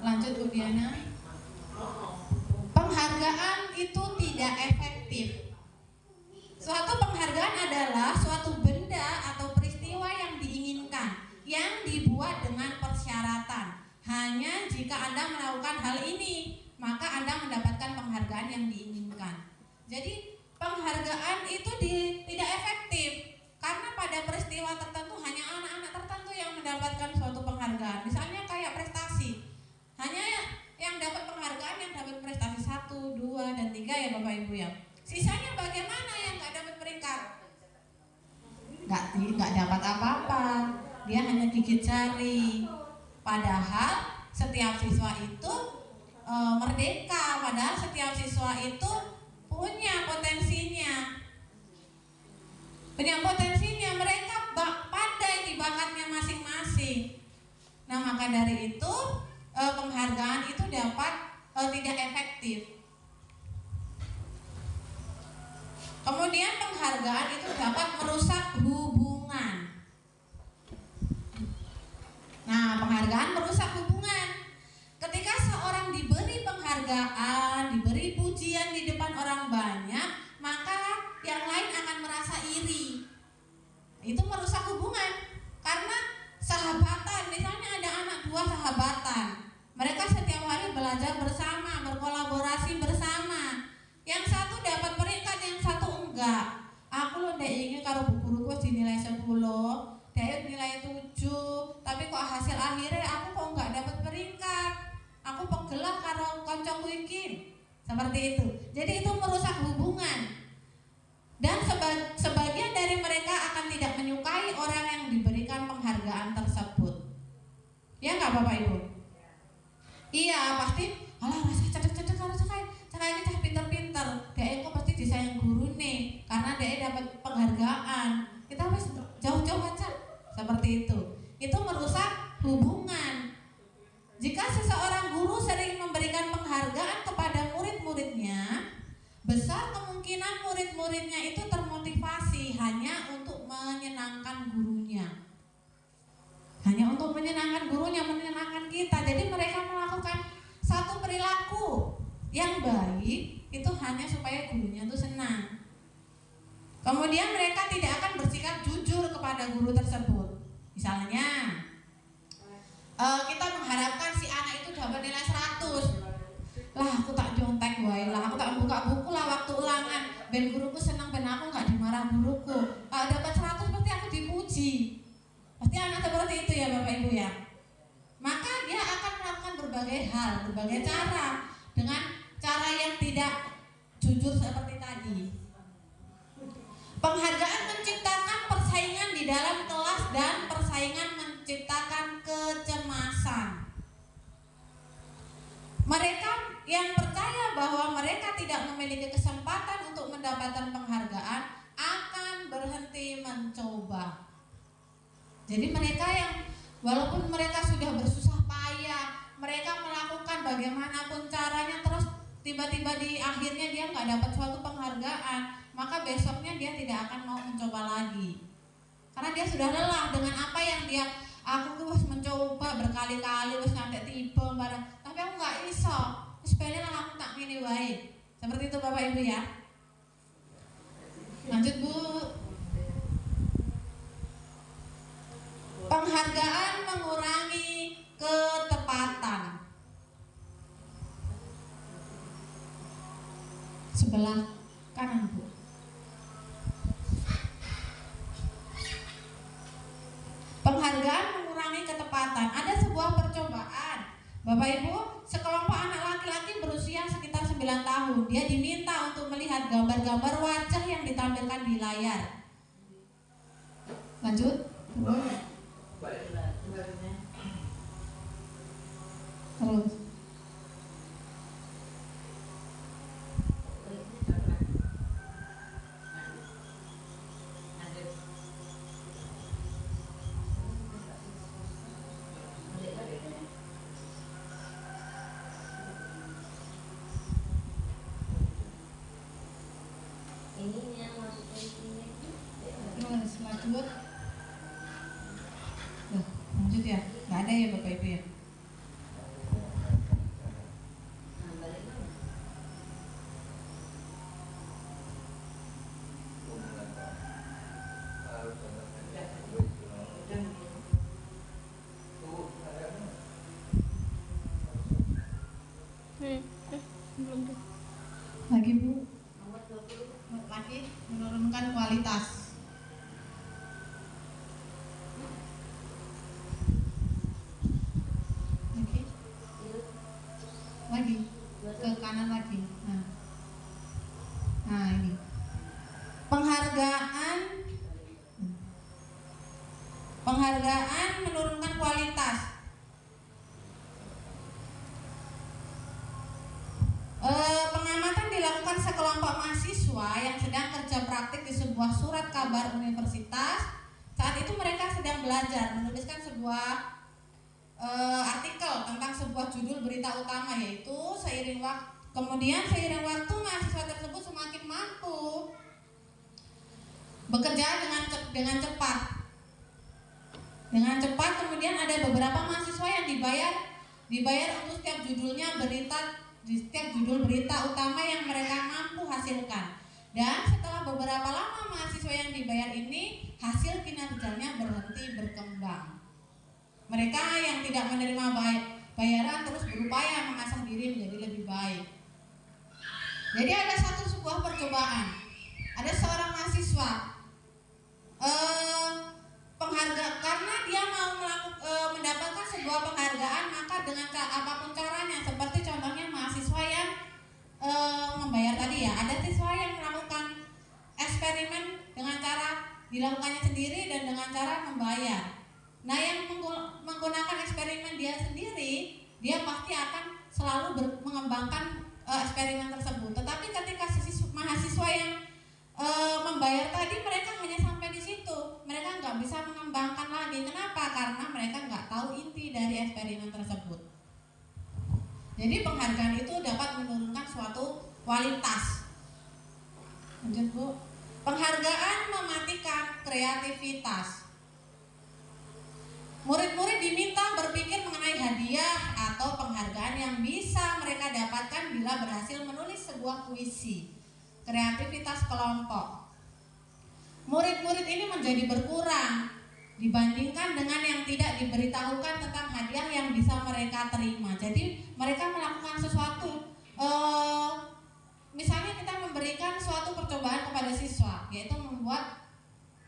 Lanjut Bu Diana. Penghargaan itu tidak efektif. Suatu penghargaan adalah suatu benda atau peristiwa yang diinginkan, yang dibuat dengan persyaratan. Hanya jika Anda melakukan hal ini, maka Anda mendapatkan penghargaan yang diinginkan. Jadi penghargaan itu tidak efektif, karena pada peristiwa tertentu hanya anak-anak tertentu yang mendapatkan suatu penghargaan. Misalnya kayak prestasi, hanya yang dapat penghargaan yang dapat prestasi 1, 2, dan 3 ya Bapak Ibu ya. Sisanya bagaimana yang nggak dapat peringkat? Nggak dapat apa-apa, dia hanya gigit jari. Padahal setiap siswa itu merdeka, padahal setiap siswa itu punya potensinya. Mereka pandai di bakatnya masing-masing. Nah maka dari itu penghargaan itu dapat tidak efektif. Kemudian penghargaan itu dapat merusak hubungan. Nah, penghargaan merusak hubungan. Ketika seorang diberi penghargaan, diberi pujian di depan orang banyak, maka yang lain akan merasa iri. Itu merusak hubungan. Karena sahabatan, misalnya ada anak buah sahabatan, mereka setiap hari belajar bersama, berkolaborasi bersama. Yang satu dapat peringkat, yang satu enggak. Aku loh ndek ingin karo bu guruku dinilai 10, dia nilai 7, tapi kok hasil akhirnya aku kok enggak dapat peringkat. Aku pegelah karo kancaku iki. Seperti itu. Jadi itu merusak hubungan. Dan sebagian dari mereka akan tidak menyukai orang yang diberikan penghargaan tersebut. Ya enggak Bapak Ibu? Iya, pasti alah rasa cedek-cedek karo cekak cah pinter-pinter. Dhek kok pasti disayang guru nih karena dhek dapat penghargaan. Kita wis jauh-jauh aja. Seperti itu. Itu merusak hubungan. Jika seseorang guru sering memberikan penghargaan kepada murid-muridnya, besar kemungkinan murid-muridnya itu termotivasi hanya untuk menyenangkan gurunya. Hanya untuk menyenangkan gurunya, menyenangkan kita. Jadi mereka melakukan satu perilaku yang baik itu hanya supaya gurunya itu senang. Kemudian mereka tidak akan bersikap jujur kepada guru tersebut. Misalnya kita mengharapkan si anak itu dapat nilai 100. Lah aku tak jontek wae lah, aku tak buka buku lah waktu ulangan. Ben guruku senang, ben aku nggak dimarah guruku. Kalau dapat 100 pasti aku dipuji. Pasti anak seperti itu ya Bapak Ibu ya. Maka dia akan melakukan berbagai hal, berbagai cara, dengan cara yang tidak jujur seperti tadi. Penghargaan menciptakan persaingan di dalam kelas dan persaingan menciptakan kecemasan. Mereka yang percaya bahwa mereka tidak memiliki kesempatan untuk mendapatkan penghargaan akan berhenti mencoba. Jadi mereka yang walaupun mereka sudah bersusah payah, mereka melakukan bagaimanapun caranya, terus tiba-tiba di akhirnya dia nggak dapat suatu penghargaan, maka besoknya dia tidak akan mau mencoba lagi. Karena dia sudah lelah dengan apa yang aku harus mencoba berkali-kali, harus ngantek tiba barang, tapi aku nggak iso. Sebenarnya lah aku tak gini wae. Seperti itu Bapak Ibu ya. Lanjut Bu. Penghargaan mengurangi ketepatan. Sebelah kanan Bu. Penghargaan mengurangi ketepatan. Ada sebuah percobaan. Bapak Ibu, sekelompok anak laki-laki berusia sekitar 9 tahun. Dia diminta untuk melihat gambar-gambar wajah yang ditampilkan di layar. Lanjut. Terus. ininya masukin sini. Lanjut. Lanjut ya. Nggak ada ya Bapak Ibu ya. Nah, balik mana? Lagi Bu, Nomor 20. lagi menurunkan kualitas. Lagi ke kanan lagi. Nah ini penghargaan menurunkan kualitas. Pengamatan dilakukan sekelompok mahasiswa yang sedang kerja praktik di sebuah surat kabar universitas. Saat itu mereka sedang belajar menuliskan sebuah artikel tentang sebuah judul berita utama, yaitu seiring waktu mahasiswa tersebut semakin mampu bekerja dengan cepat. Kemudian ada beberapa mahasiswa yang dibayar untuk setiap judul berita utama yang mereka mampu hasilkan. Dan setelah beberapa lama mahasiswa yang dibayar ini, hasil kinerjanya berhenti berkembang. Mereka yang tidak menerima bayaran terus berupaya mengasah diri menjadi lebih baik. Jadi ada sebuah percobaan. Ada seorang mahasiswa penghargaan karena dia mau mendapatkan sebuah penghargaan, maka dengan apapun caranya, seperti contohnya mahasiswa yang membayar tadi ya, ada siswa yang melakukan eksperimen dengan cara dilakukannya sendiri dan dengan cara membayar. Nah, yang menggunakan eksperimen dia sendiri, dia pasti akan selalu mengembangkan eksperimen tersebut. Tetapi ketika mahasiswa yang membayar tadi, mereka hanya sampai di situ. Mereka nggak bisa mengembangkan lagi. Kenapa? Karena mereka nggak tahu inti dari eksperimen tersebut. Jadi penghargaan itu dapat menurunkan suatu kualitas. Lanjut Bu. Penghargaan mematikan kreativitas. Murid-murid diminta berpikir mengenai hadiah atau penghargaan yang bisa mereka dapatkan bila berhasil menulis sebuah puisi. Kreativitas kelompok. Murid-murid ini menjadi berkurang dibandingkan dengan yang tidak diberitahukan tentang hadiah yang bisa mereka terima. Jadi mereka melakukan sesuatu, misalnya kita memberikan suatu percobaan kepada siswa, yaitu membuat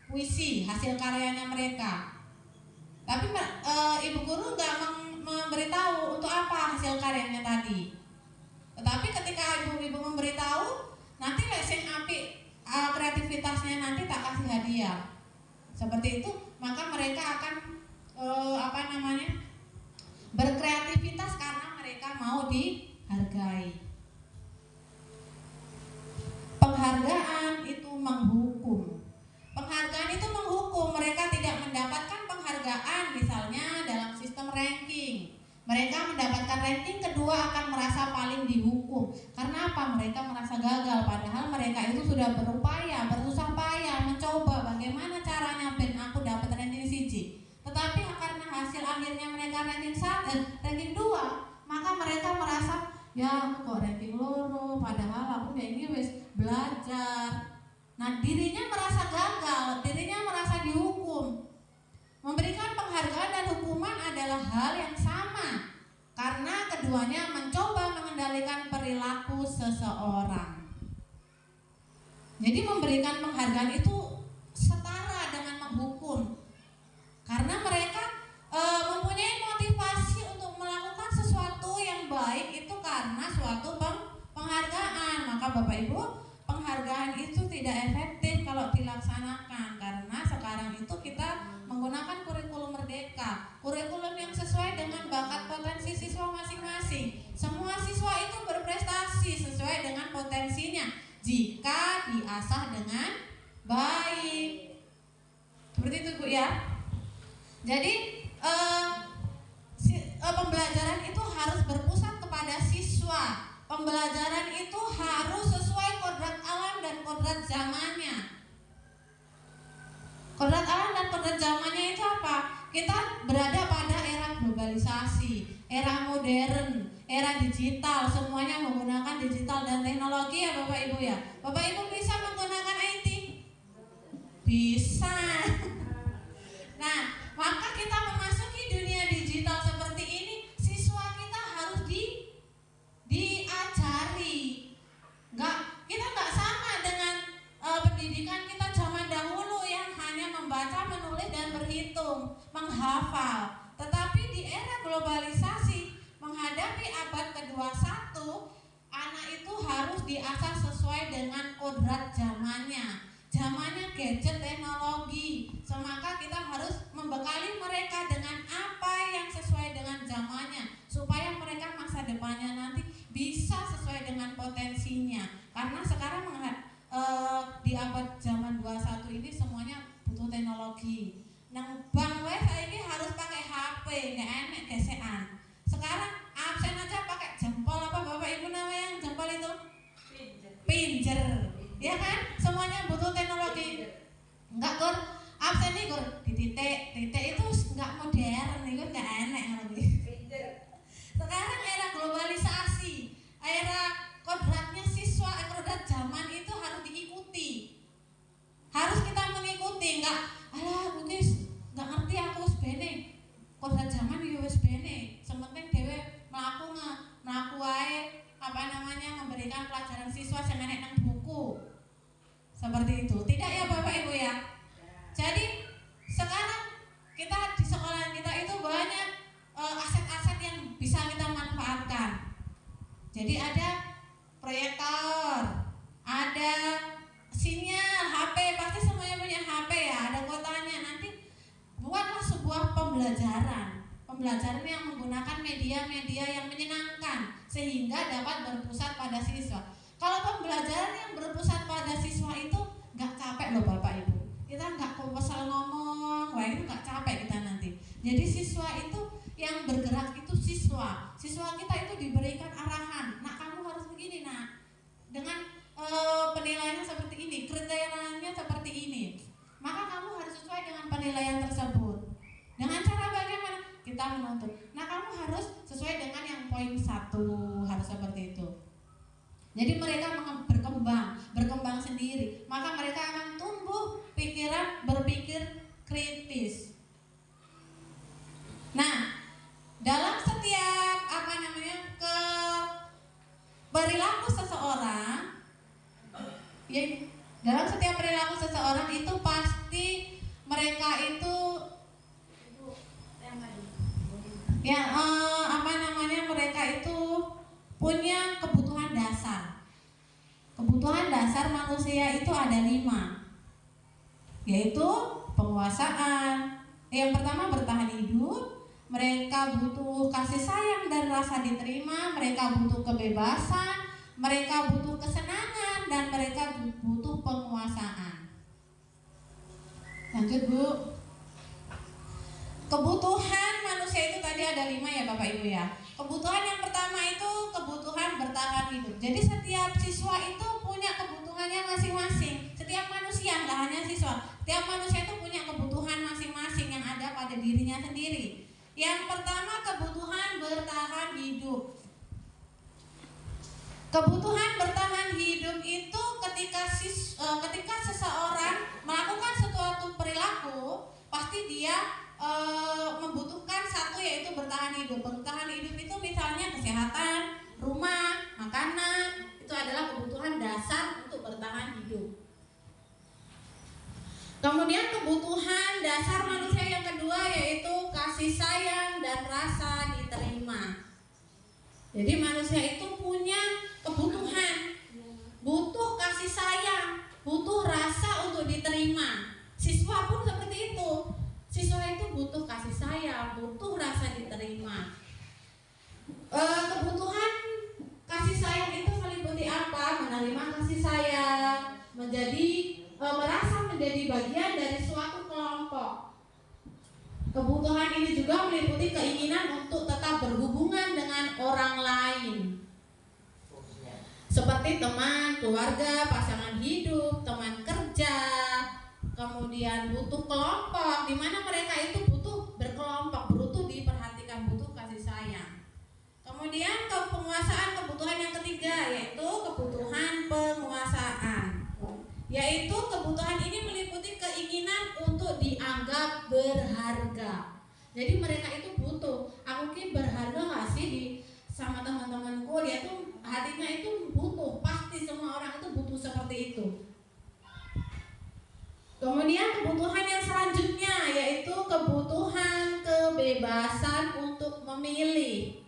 puisi hasil karyanya mereka. Tapi ibu guru nggak memberitahu untuk apa hasil karyanya tadi. Tetapi ketika ibu-ibu memberitahu, nanti lesson api kreativitasnya nanti tak kasih hadiah. Seperti itu, maka mereka akan berkreativitas karena mereka mau dihargai. Penghargaan itu menghukum. Penghargaan itu menghukum, mereka tidak mendapatkan penghargaan misalnya dalam sistem ranking. Mereka mendapatkan ranking kedua akan merasa paling dihukum. Karena apa? Mereka merasa gagal, padahal mereka itu sudah berupaya, bersusah payah mencoba bagaimana caranya ben aku dapat ranking siji. Tetapi karena hasil akhirnya mereka ranking 2, maka mereka merasa ya kok ranking loro, padahal aku ini wis belajar. Nah, dirinya merasa gagal, dirinya merasa dihukum. Memberikan penghargaan dan hukuman adalah hal yang sama, karena keduanya mencoba mengendalikan perilaku seseorang. Jadi memberikan penghargaan itu setara dengan menghukum, karena mereka mempunyai motivasi untuk melakukan sesuatu yang baik itu karena suatu penghargaan. Maka Bapak Ibu, penghargaan itu tidak efektif kalau dilaksanakan, karena sekarang itu kita menggunakan kurikulum merdeka, kurikulum yang sesuai dengan bakat potensi siswa masing-masing. Semua siswa itu berprestasi sesuai dengan potensinya jika diasah dengan baik. Seperti itu Bu ya. Jadi pembelajaran itu harus berpusat kepada siswa. Pembelajaran itu harus sesuai kodrat alam dan kodrat kodrat zamannya. Kodrat alam dan kodrat zamannya itu apa? Kita berada pada era globalisasi, era modern, era digital, semuanya menggunakan digital dan teknologi ya Bapak Ibu ya. Bapak Ibu bisa menggunakan IT? Bisa. Nah, maka kita memasuki dunia digital seperti ini, siswa kita harus diajari. Kita nggak sama dengan pendidikan kita zaman dahulu yang hanya membaca, menulis dan berhitung, menghafal. Tetapi di era globalisasi, menghadapi abad ke-21, anak itu harus diasah sesuai dengan kodrat zamannya. Zamannya gadget teknologi. Maka kita harus membekali mereka dengan apa yang sesuai dengan zamannya, supaya mereka masa depannya nanti bisa sesuai dengan potensinya. Karena sekarang di abad zaman 21 ini semuanya butuh teknologi. Nang bang saya ini harus pakai HP, nggak enak gesekan. Sekarang absen aja pakai jempol apa Bapak Ibu namanya yang jempol itu? Pinjer. Ya kan? Semuanya butuh teknologi. Enggak Gur, absen nih Gur di titik itu nggak modern, itu nggak enak lagi. Sekarang era globalisasi, era kodratnya siswa, kodrat zaman itu harus diikuti. Harus kita mengikuti, alah Bukis, nggak ngerti aku wis bene. Kodrat zaman ya wis bene. Sementing dhewe mlaku wae memberikan pelajaran siswa sing enek nang buku. Seperti itu. Tidak ya Bapak Ibu ya? Jadi sekarang kita di sekolah kita itu banyak aset-aset yang bisa kita manfaatkan. Jadi ada proyektor, ada sinyal HP, pasti semuanya punya HP ya, ada kotanya. Nanti buatlah sebuah pembelajaran yang menggunakan media-media yang menyenangkan sehingga dapat berpusat pada siswa. Kalau pembelajaran yang berpusat pada siswa itu nggak capek loh Bapak Ibu. Kita nggak kesel ngomong, wah itu nggak capek kita nanti. Jadi siswa itu yang bergerak itu siswa kita itu diberikan arahan. Nah kamu harus begini nak, dengan penilaiannya seperti ini, kriterianya seperti ini, maka kamu harus sesuai dengan penilaian tersebut. Dengan cara bagaimana? Kita menuntut. Nah kamu harus sesuai dengan yang poin 1, harus seperti itu. Jadi mereka berkembang sendiri, maka mereka akan tumbuh pikiran, berpikir kritis. Nah, dalam setiap perilaku seseorang, ya, dalam setiap perilaku seseorang itu pasti mereka itu mereka itu punya kebutuhan dasar. Kebutuhan dasar manusia itu ada 5, yaitu penguasaan. Yang pertama bertahan hidup, mereka butuh kasih sayang dan rasa diterima, mereka butuh kebebasan, mereka butuh kesenangan, dan mereka butuh penguasaan. Lanjut Bu. Kebutuhan manusia itu tadi ada 5 ya Bapak Ibu ya. Kebutuhan yang pertama itu kebutuhan bertahan hidup. Jadi setiap siswa itu punya kebutuhannya masing-masing. Setiap manusia, nggak hanya siswa, setiap manusia itu punya kebutuhan masing-masing yang ada pada dirinya sendiri. Yang pertama kebutuhan bertahan hidup. Kebutuhan bertahan hidup itu ketika seseorang melakukan suatu perilaku, pasti dia membutuhkan satu, yaitu bertahan hidup. Bertahan hidup itu misalnya kesehatan, rumah, makanan, itu adalah kebutuhan dasar untuk bertahan hidup. Kemudian kebutuhan dasar manusia yang kedua yaitu kasih sayang dan rasa diterima. Jadi manusia itu punya kebutuhan, butuh kasih sayang, butuh rasa untuk diterima. Siswa pun seperti itu. Siswa itu butuh kasih sayang, butuh rasa diterima. Kebutuhan kasih sayang itu meliputi apa? Menerima kasih sayang, merasa menjadi bagian dari suatu kelompok. Kebutuhan ini juga meliputi keinginan untuk tetap berhubungan dengan orang lain, seperti teman, keluarga, pasangan hidup, teman kemudian butuh kelompok, di mana mereka itu butuh berkelompok, butuh diperhatikan, butuh kasih sayang. Kemudian penguasaan kebutuhan yang ketiga yaitu kebutuhan penguasaan. Yaitu kebutuhan ini meliputi keinginan untuk dianggap berharga. Jadi mereka itu butuh, aku ki berharga nggak sih sama teman-temanku? Dia tuh hatinya itu butuh, pasti semua orang itu butuh seperti itu. Kemudian kebutuhan yang selanjutnya yaitu kebutuhan kebebasan untuk memilih.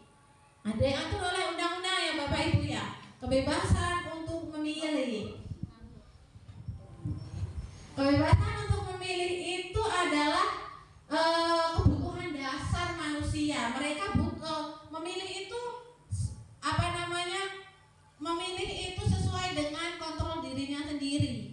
Ada yang atur oleh undang-undang ya Bapak Ibu ya, kebebasan untuk memilih. Kebebasan untuk memilih itu adalah kebutuhan dasar manusia. Mereka butuh memilih itu memilih itu sesuai dengan kontrol dirinya sendiri.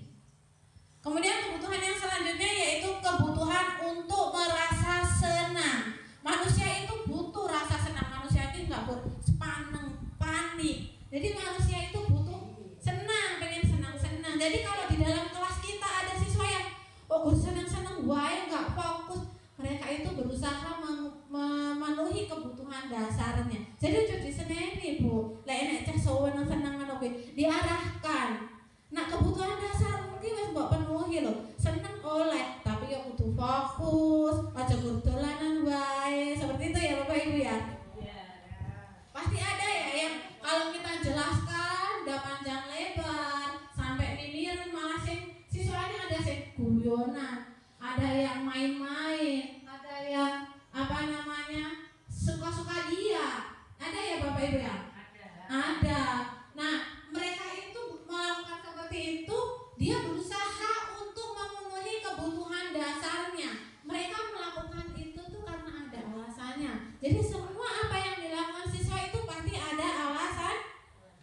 Kemudian kebutuhan yang selanjutnya yaitu kebutuhan untuk merasa senang. Manusia itu butuh rasa senang. Manusia itu nggak panik. Jadi manusia itu butuh senang, pengen senang-senang. Jadi kalau di dalam kelas kita ada siswa yang senang-senang, wae nggak fokus, mereka itu berusaha memenuhi kebutuhan dasarnya. Jadi cuci seneni Bu, lek enek cah seneng diarahkan. Nah kebutuhan dasar mungkin wis mbok penuhi lho. Seneng oleh, tapi ya kudu fokus, aja dolanan wae. Seperti itu ya Bapak Ibu ya. Pasti ada ya yang kalau kita jelaskan udah panjang lebar sampai mimir malah siswanya ada guyonan, ada yang main-main, ada yang suka-suka dia. Ada ya Bapak Ibu ya? Ada. Nah, mereka itu melakukan seperti itu, dia berusaha untuk memenuhi kebutuhan dasarnya. Mereka melakukan itu tuh karena ada alasannya. Jadi semua apa yang dilakukan siswa itu pasti ada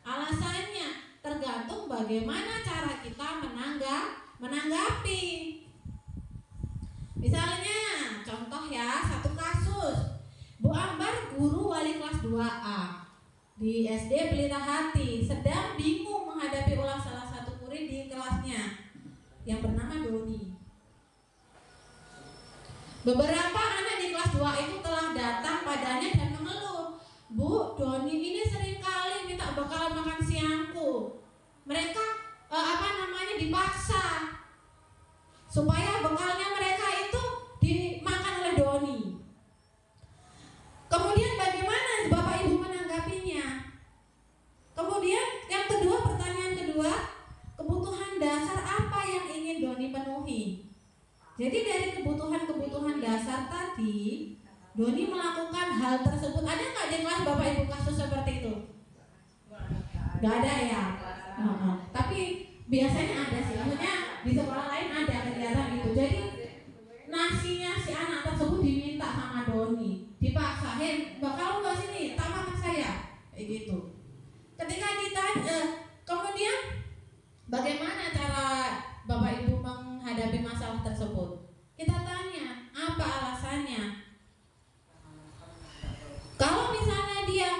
alasannya. Tergantung bagaimana cara kita menanggapi. Misalnya, contoh ya, satu kasus. Bu Ambar, guru wali kelas 2A di SD Pelita Hati, sedang bingung menghadapi ulang salah satu murid di kelasnya yang bernama Doni. Beberapa anak di kelas 2 itu telah datang padanya dan mengeluh, Bu, Doni ini seringkali minta bekal makan siangku. Mereka dipaksa supaya bekalnya mereka itu dimakan oleh Doni. Kemudian bagaimana Bapak Ibu menanggapinya? Kemudian yang kedua, pertanyaan kedua, kebutuhan dasar apa yang ingin Doni penuhi? Jadi dari kebutuhan-kebutuhan dasar tadi, Doni melakukan hal tersebut. Ada nggak di kelas Bapak Ibu kasus seperti itu? Nggak ada ya? Tapi biasanya ada sih, maksudnya di sekolah lain ada kegiatan itu. Jadi nasinya si anak tersebut diminta sama Doni, dipaksa, bakal nggak sini, tamat saya, kayak gitu. Ketika ditanya, kemudian bagaimana cara Bapak Ibu menghadapi masalah tersebut? Kita tanya, apa alasannya? Kalau misalnya dia,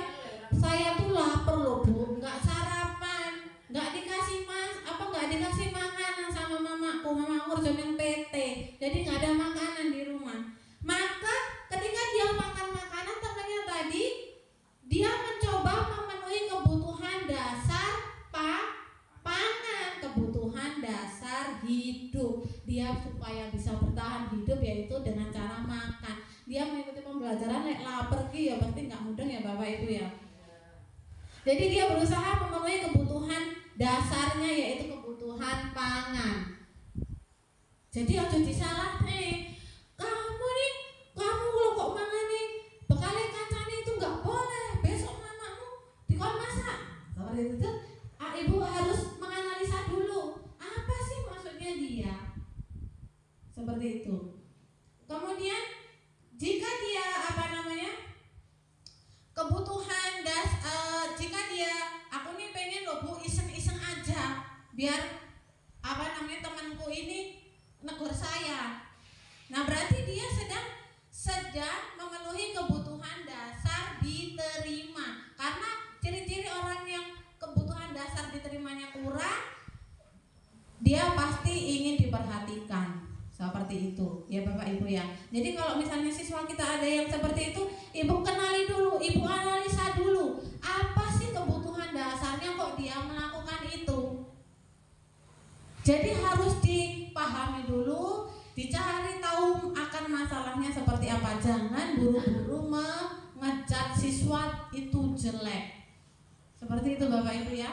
saya tuh lapar loh Bu, nggak sarapan, nggak dikasih makanan sama mamaku urus yang PT, jadi nggak ada makanan di rumah. Maka ketika dia makan makanan, temannya tadi dia mencoba memenuhi kebutuhan dasar pangan, kebutuhan dasar hidup. Dia supaya bisa bertahan hidup yaitu dengan cara makan. Dia mengikuti pembelajaran lapar ya pasti nggak mudah ya Bapak Ibu ya. Jadi dia berusaha memenuhi kebutuhan dasarnya yaitu kebutuhan pangan. Jadi harus disalah kamu kalau kok mangan nih bekale kancane itu nggak boleh, besok mamamu dikon masak. Seperti itu, ibu harus menganalisa dulu apa sih maksudnya dia. Seperti itu. Kemudian jika dia kebutuhan jika dia aku nih pengen loh Bu iseng-iseng aja biar temanku ini negur saya. Nah berarti dia sedang memenuhi kebutuhan dasar diterima. Karena ciri-ciri orang yang kebutuhan dasar diterimanya kurang, dia pasti ingin diperhatikan. Seperti itu ya Bapak Ibu ya. Jadi kalau misalnya siswa kita ada yang seperti itu, Ibu kenali dulu, Ibu analisa dulu, apa sih kebutuhan dasarnya kok dia melakukan itu. Jadi harus dipahami dulu, dicari tahu akan masalahnya seperti apa. Jangan buru-buru mengecat siswa itu jelek. Seperti itu Bapak Ibu ya.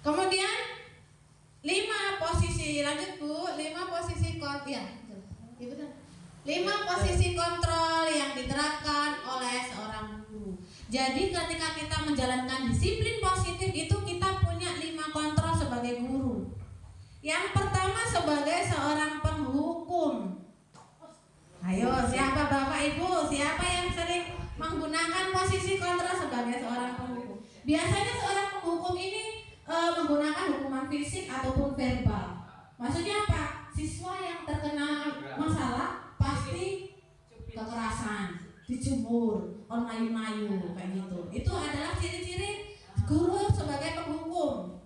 Kemudian 5 posisi, lanjut Bu, 5 posisi Ibu 5 posisi kontrol yang diterapkan oleh seorang guru. Jadi ketika kita menjalankan disiplin positif itu kita punya 5 kontrol sebagai guru. Yang pertama sebagai seorang penghukum. Ayo, siapa Bapak Ibu? Siapa yang sering menggunakan posisi kontrol sebagai seorang penghukum? Biasanya seorang penghukum ini menggunakan hukuman fisik ataupun verbal. Maksudnya apa? Siswa yang terkena masalah pasti kekerasan, dijemur, onlayu-layu kayak gitu. Itu adalah ciri-ciri guru sebagai penghukum.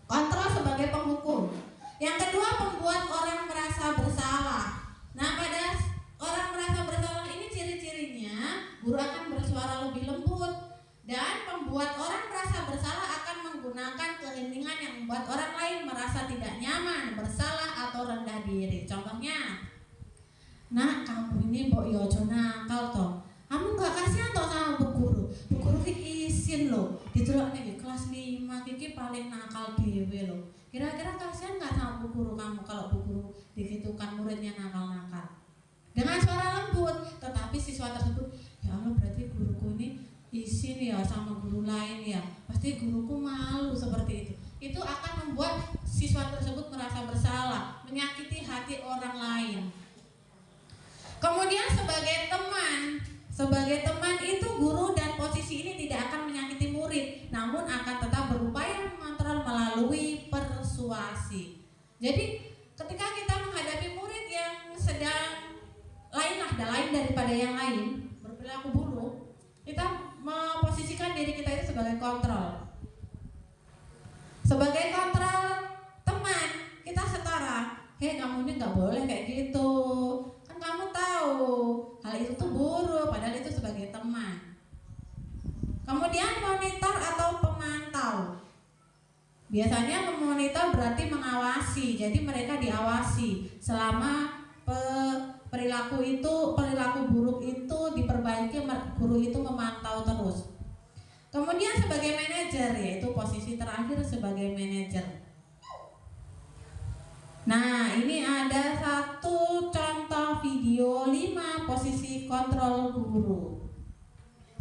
Kontrol sebagai penghukum. Yang kedua, membuat orang merasa bersalah. Nah, pada orang merasa bersalah ini ciri-cirinya guru akan bersuara lebih lembut dan membuat orang merasa bersalah akan menggunakan keheningan yang membuat orang lain merasa tidak nyaman, bersalah atau rendah diri. Contohnya, nak kamu ini mbok yo aja nakal toh. Kamu gak kasihan toh sama bu guru. Bu guru ki isin loh. Didelok nih kelas 5 kiki paling nakal dhewe loh. Kira-kira kasihan gak sama bu guru kamu kalau bu guru digitukan muridnya nakal-nakal. Dengan suara lembut, tetapi siswa tersebut, ya Allah berarti guruku ini isin ya sama guru lain ya, pasti guruku malu seperti itu akan membuat siswa tersebut merasa bersalah, menyakiti hati orang lain. Kemudian sebagai teman itu guru dan posisi ini tidak akan menyakiti murid, namun akan tetap berupaya mengontrol melalui persuasi. Jadi ketika kita menghadapi murid yang sedang lain daripada yang lain, berperilaku buruk, kita memposisikan diri kita itu sebagai kontrol. Sebagai kontrol teman, kita setara. Hei, kamu ini gak boleh kayak gitu. Kan kamu tahu hal itu tuh buruk, padahal itu sebagai teman. Kemudian monitor atau pemantau. Biasanya memonitor berarti mengawasi. Jadi mereka diawasi selama perilaku buruk itu diperbaiki, guru itu memantau terus. Kemudian sebagai manajer, yaitu posisi terakhir sebagai manajer. Nah, ini ada satu contoh video 5 posisi kontrol guru.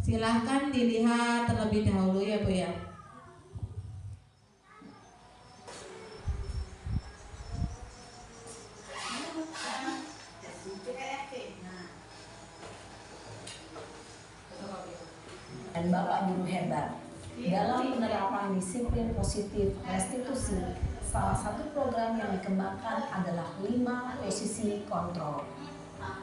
Silahkan dilihat terlebih dahulu ya Bu ya. Dan Bapak Guru hebat. Dalam penerapan disiplin positif restitusi, salah satu program yang dikembangkan adalah 5 posisi kontrol.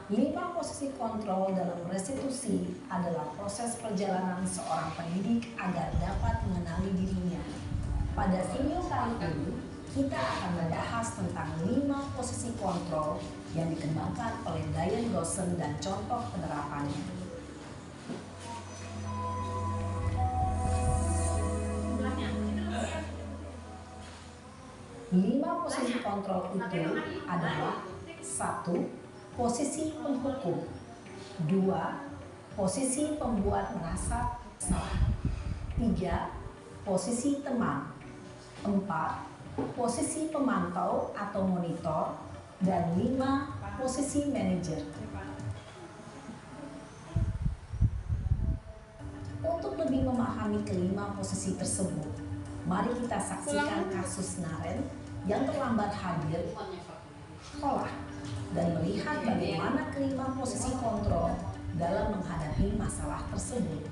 5 posisi kontrol dalam restitusi adalah proses perjalanan seorang pendidik agar dapat mengenali dirinya. Pada video kali ini, kita akan membahas tentang 5 posisi kontrol yang dikembangkan oleh Diane Dawson dan contoh penerapannya. 5 posisi kontrol itu adalah 1. Posisi penghukum, 2. Posisi pembuat merasa salah, 3. Posisi teman, 4. Posisi pemantau atau monitor, dan 5. Posisi manajer. Untuk lebih memahami kelima posisi tersebut, mari kita saksikan kasus Naren yang terlambat hadir sekolah dan melihat bagaimana kelima posisi kontrol dalam menghadapi masalah tersebut.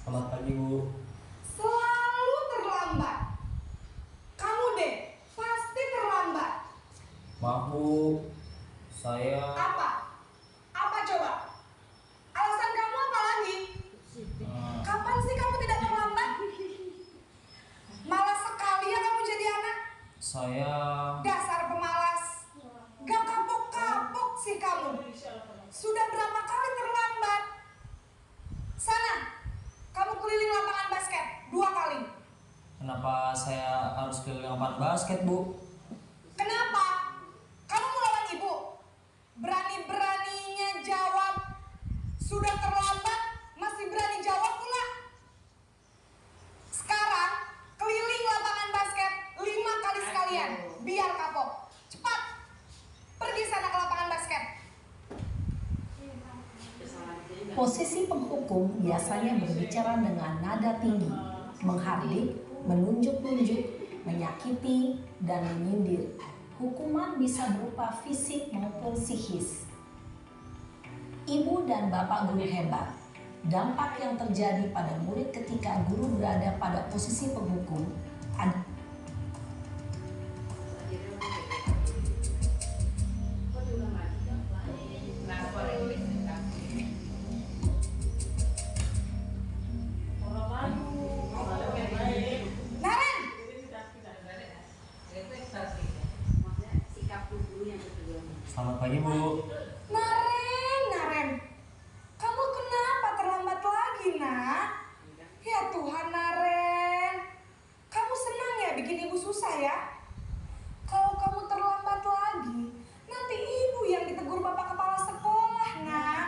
Selamat pagi Bu. Selalu terlambat. Kamu deh, pasti terlambat. Maaf Bu, saya Apa? Apa coba? Alasan kamu apa lagi? Kapan sih kamu tidak terlambat? Malas sekali ya kamu jadi anak. saya Dasar pemalas. Gak kapok-kapok sih kamu. Sudah berapa kali terlambat? Sana, kamu keliling lapangan basket 2 kali. kenapa saya harus keliling lapangan basket Bu? Kenapa? Kamu mau lawan ibu? Berani-beraninya jawab. Sudah terlambat, masih berani jawab pula. Sekarang, keliling lapangan basket 5 kali sekalian. Biar kapok. Cepat. Pergi sana ke lapangan basket. Posisi penghukum biasanya berbicara dengan nada tinggi, menghardik, menunjuk-nunjuk, menyakiti, dan menyindir. Hukuman bisa berupa fisik maupun psikis. Ibu dan bapak guru hebat. Dampak yang terjadi pada murid ketika guru berada pada posisi penghukum ada Naren! Sikap guru yang kedua. Selamat pagi Bu. Naren. Kamu kenapa terlambat lagi, nak? Ya Tuhan, Naren. Kamu senang ya bikin ibu susah ya? Kalau kamu terlambat lagi, nanti ibu yang ditegur bapak kepala sekolah, nak.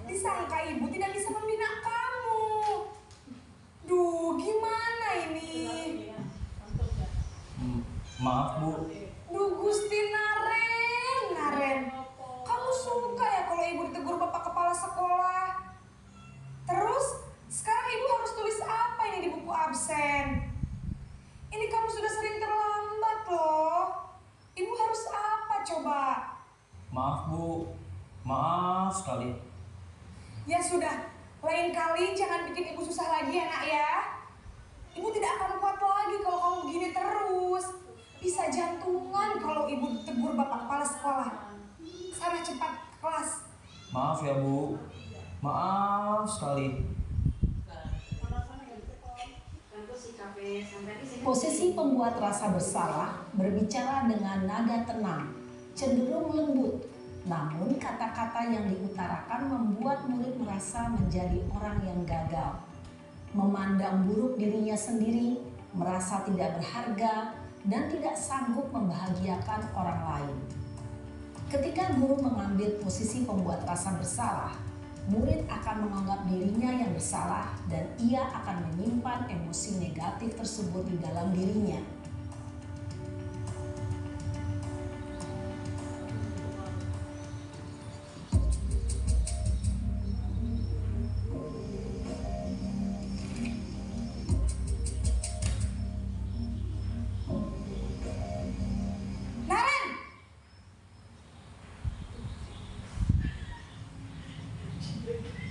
Disangka ibu tidak bisa membina kamu. Duh, gimana ini? Maaf Bu. Duh, Gusti Naren. Kamu suka ya kalau ibu ditegur bapak kepala sekolah? Terus, sekarang ibu harus tulis apa ini di buku absen? Ini kamu sudah sering terlambat loh. Ibu harus apa coba? Maaf Bu. Maaf sekali. Ya sudah, lain kali jangan bikin ibu susah lagi ya nak ya. Ibu tidak akan kuat lagi kalau kamu begini terus. Bisa jantungan kalau ibu ditegur bapak kepala sekolah. Sana cepat ke kelas. Maaf ya Bu. Maaf sekali. posisi pembuat rasa bersalah berbicara dengan nada tenang, cenderung lembut. Namun kata-kata yang diutarakan membuat murid merasa menjadi orang yang gagal, memandang buruk dirinya sendiri, merasa tidak berharga, dan tidak sanggup membahagiakan orang lain. Ketika guru mengambil posisi pembuat rasa bersalah, murid akan menganggap dirinya yang bersalah dan ia akan menyimpan emosi negatif tersebut di dalam dirinya.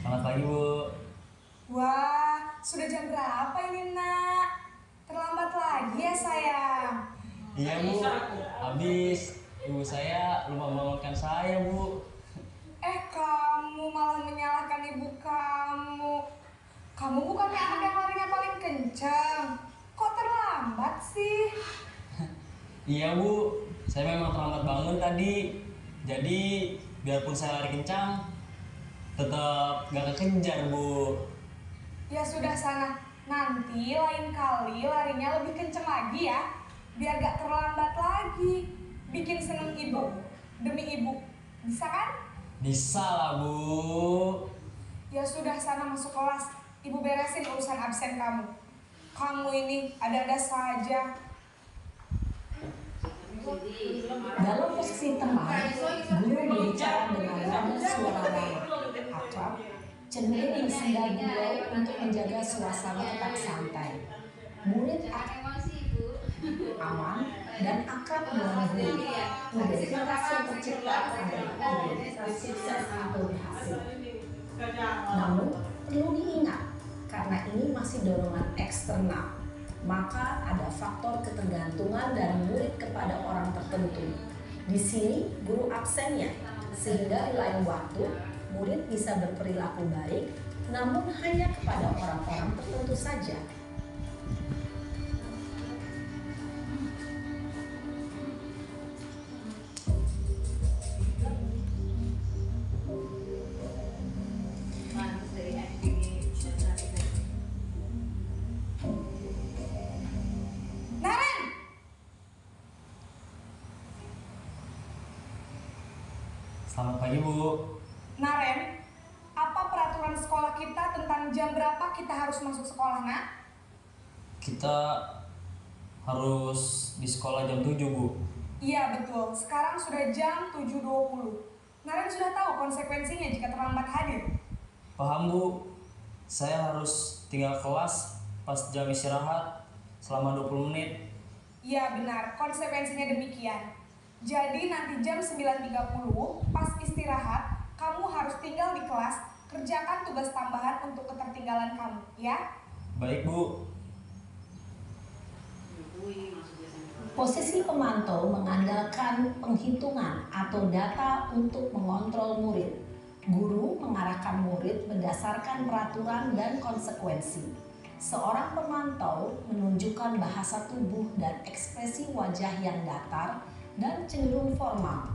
Selamat pagi Bu. Wah, sudah jam berapa ini nak? Terlambat lagi ya sayang. Iya Bu, habis ibu saya lupa membangunkan saya Bu. Kamu malah menyalahkan ibu kamu. Kamu bukannya anak yang larinya paling kencang. Kok terlambat sih? Iya Bu, saya memang terlambat bangun tadi. Jadi biarpun saya lari kencang, tetap gak kekejar Bu. Ya sudah sana, nanti lain kali larinya lebih kenceng lagi ya. Biar gak terlambat lagi. Bikin seneng ibu, demi ibu. Bisa kan? Bisa lah Bu. Ya sudah sana masuk kelas. Ibu beresin urusan absen kamu. Kamu ini ada-ada saja. Dalam posisi tenang, guru berbicara dengan nada suara ramah, akrab, cenderung bersenda gurau untuk menjaga suasana tetap santai. Murid aman dan akrab dengan guru. Identitas yang tercipta adalah identitas sukses atau berhasil. Namun, perlu diingat, Karena ini masih dorongan eksternal, maka ada faktor ketergantungan dari murid kepada orang tertentu. Di sini guru absennya, sehingga di lain waktu murid bisa berperilaku baik, namun hanya kepada orang-orang tertentu saja. Naren, Selamat pagi, Bu. Naren, apa peraturan sekolah kita tentang jam berapa kita harus masuk sekolah, nak? Kita harus di sekolah jam 7, Bu. Iya betul, sekarang sudah jam 7.20. Naren sudah tahu konsekuensinya jika terlambat hadir. Paham, Bu. Saya harus tinggal kelas pas jam istirahat selama 20 menit. Iya benar, konsekuensinya demikian. Jadi nanti jam 9.30 pas istirahat, kamu harus tinggal di kelas, kerjakan tugas tambahan untuk ketertinggalan kamu, ya? Baik, Bu. Posisi pemantau mengandalkan penghitungan atau data untuk mengontrol murid. Guru mengarahkan murid berdasarkan peraturan dan konsekuensi. Seorang pemantau menunjukkan bahasa tubuh dan ekspresi wajah yang datar dan cenderung formal.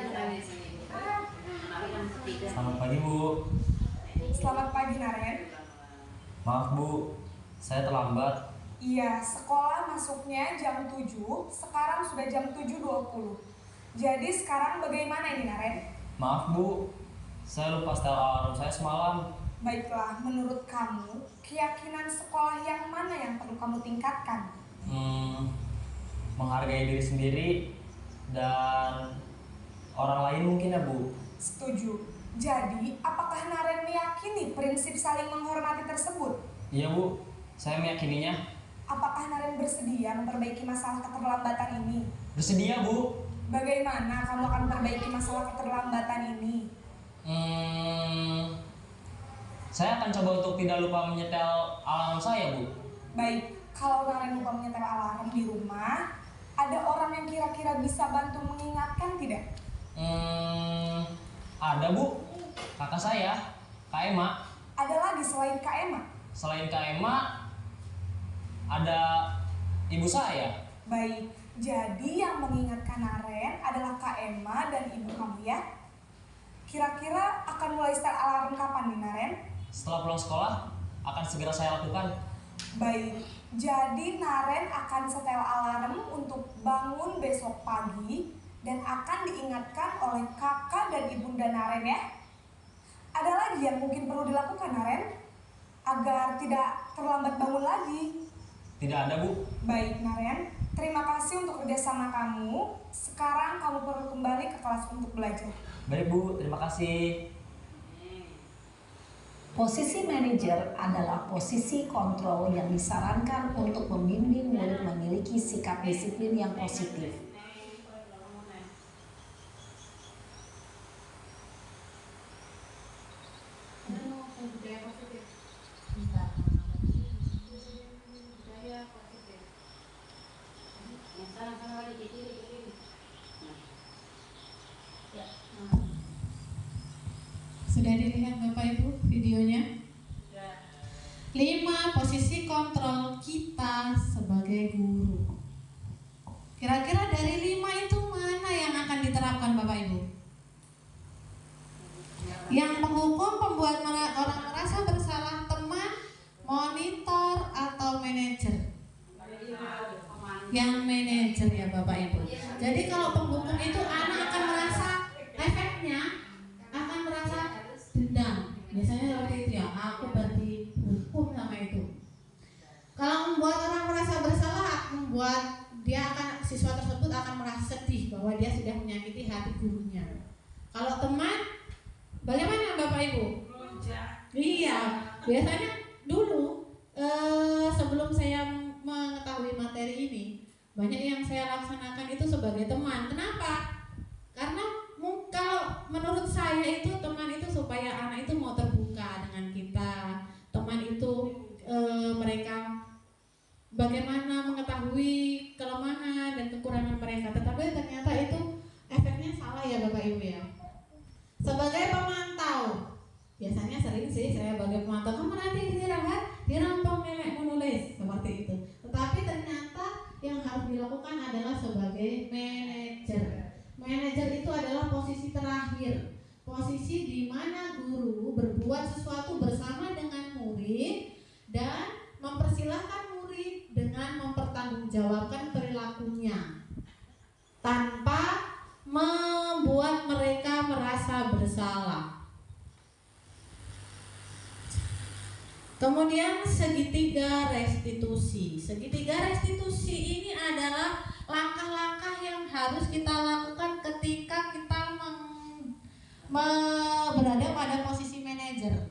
Naren! Selamat pagi, Bu. Selamat pagi, Naren. Maaf, Bu. Saya terlambat. Iya, sekolah masuknya jam 7, sekarang sudah jam 7.20. Jadi sekarang bagaimana ini, Naren? Maaf, Bu. Saya lupa setel alarm saya semalam. Baiklah, menurut kamu, keyakinan sekolah yang mana yang perlu kamu tingkatkan? Menghargai diri sendiri dan orang lain mungkin ya, Bu. Setuju. Jadi, apakah Naren meyakini prinsip saling menghormati tersebut? Iya, Bu. Saya meyakininya. Apakah Naren bersedia memperbaiki masalah keterlambatan ini? Bersedia, Bu. Bagaimana kamu akan memperbaiki masalah keterlambatan ini? Saya akan coba untuk tidak lupa menyetel alarm saya, Bu. Baik, kalau Naren lupa menyetel alarm di rumah, ada orang yang kira-kira bisa bantu mengingatkan tidak? Ada, Bu. Kakak saya, Kak Emma. Ada lagi selain Kak Emma? Selain Kak Emma, ada ibu saya. Baik, jadi yang mengingatkan Naren adalah Kak Emma dan ibu kamu ya? Kira-kira akan mulai start alarm kapan nih, Naren? Setelah pulang sekolah, akan segera saya lakukan. Baik, jadi Naren akan setel alarm untuk bangun besok pagi dan akan diingatkan oleh kakak dan ibunda Naren ya. Ada lagi yang mungkin perlu dilakukan, Naren, agar tidak terlambat bangun lagi? Tidak ada, Bu. Baik, Naren, terima kasih untuk kerjasama kamu. Sekarang kamu perlu kembali ke kelas untuk belajar. Baik, Bu. Terima kasih. Posisi manajer adalah posisi kontrol yang disarankan untuk membimbing murid memiliki sikap disiplin yang positif. Sudah dilihat Bapak Ibu videonya? 5 posisi kontrol kita sebagai guru. Kira-kira dari 5 itu mana yang akan diterapkan Bapak Ibu? Yang menghukum, pembuat orang merasa bersalah, teman, monitor, atau manajer? Yang manajer ya Bapak Ibu. Jadi kalau penghukum itu anak akan merasa efeknya akan merasa dendam. Biasanya seperti itu ya, aku dihukum sama itu. Kalau membuat orang merasa bersalah, membuat dia akan, siswa tersebut akan merasa sedih bahwa dia sudah menyakiti hati Kalau teman, bagaimana Bapak Ibu? Iya, biasanya dulu sebelum saya mengetahui materi ini, banyak yang saya laksanakan itu sebagai teman. Kenapa? Karena kalau menurut saya itu teman itu supaya anak itu mau terbuka dengan kita. Teman itu mereka bagaimana mengetahui kelemahan dan kekurangan mereka. Tetapi ternyata itu efeknya salah ya Bapak Ibu ya. Sebagai pemantau, biasanya sering sih saya sebagai pemantau, kamu nanti istirahat, dirampok nenek menulis seperti itu. Tetapi ternyata yang harus dilakukan adalah sebagai manajer. Manajer itu adalah posisi terakhir, posisi di mana guru berbuat sesuatu bersama dengan murid dan mempersilahkan murid dengan mempertanggungjawabkan perilakunya tanpa membuat mereka merasa bersalah. Kemudian segitiga restitusi. Segitiga restitusi ini adalah langkah-langkah yang harus kita lakukan ketika kita berada pada posisi manajer.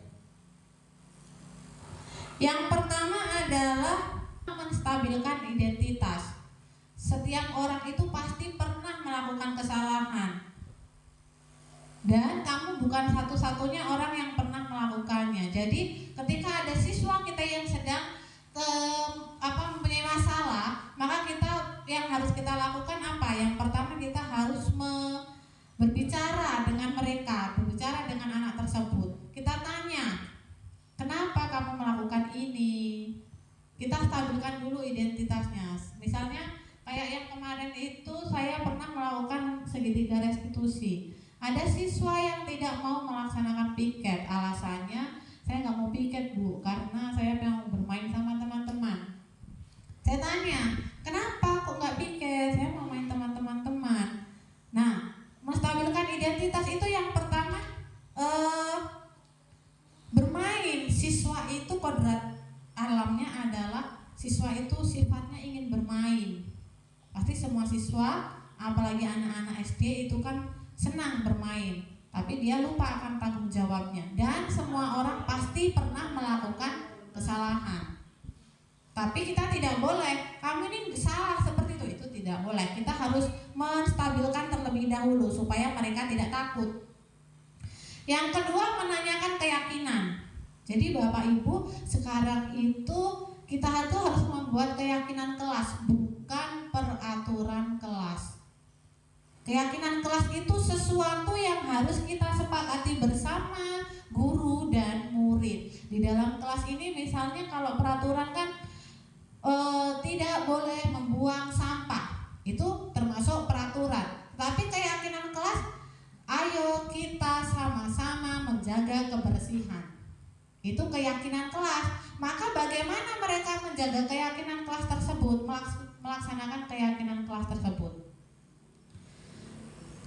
Yang pertama adalah menstabilkan identitas. Setiap orang itu pasti pernah melakukan kesalahan, dan kamu bukan satu-satunya orang yang pernah melakukannya. Jadi ketika ada siswa kita yang sedang mempunyai masalah, maka yang harus kita lakukan apa? Yang pertama kita harus berbicara dengan mereka, berbicara dengan anak tersebut. Kita tanya, kenapa kamu melakukan ini? Kita stabilkan dulu identitasnya. Misalnya kayak yang kemarin itu saya pernah melakukan segitiga restitusi. Ada siswa yang tidak mau melaksanakan piket. Alasannya, saya nggak mau piket Bu, karena saya mau bermain sama teman-teman. Saya tanya, kenapa kok nggak piket? Saya mau main teman-teman. Nah, menstabilkan identitas itu yang pertama bermain. Siswa itu kodrat alamnya adalah siswa itu sifatnya ingin bermain. Pasti semua siswa, apalagi anak-anak SD itu kan senang bermain, tapi dia lupa akan tanggung jawabnya. Dan semua orang pasti pernah melakukan kesalahan. Tapi kita tidak boleh, kamu ini salah seperti itu tidak boleh. Kita harus menstabilkan terlebih dahulu supaya mereka tidak takut. Yang kedua, menanyakan keyakinan. Jadi Bapak Ibu, sekarang itu kita itu harus membuat keyakinan kelas, bukan peraturan kelas. Keyakinan kelas itu sesuatu yang harus kita sepakati bersama guru dan murid. Di dalam kelas ini misalnya kalau peraturan kan tidak boleh membuang sampah, itu termasuk peraturan. Tapi keyakinan kelas, ayo kita sama-sama menjaga kebersihan. Itu keyakinan kelas. Maka bagaimana mereka menjaga keyakinan kelas tersebut, melaksanakan keyakinan kelas tersebut?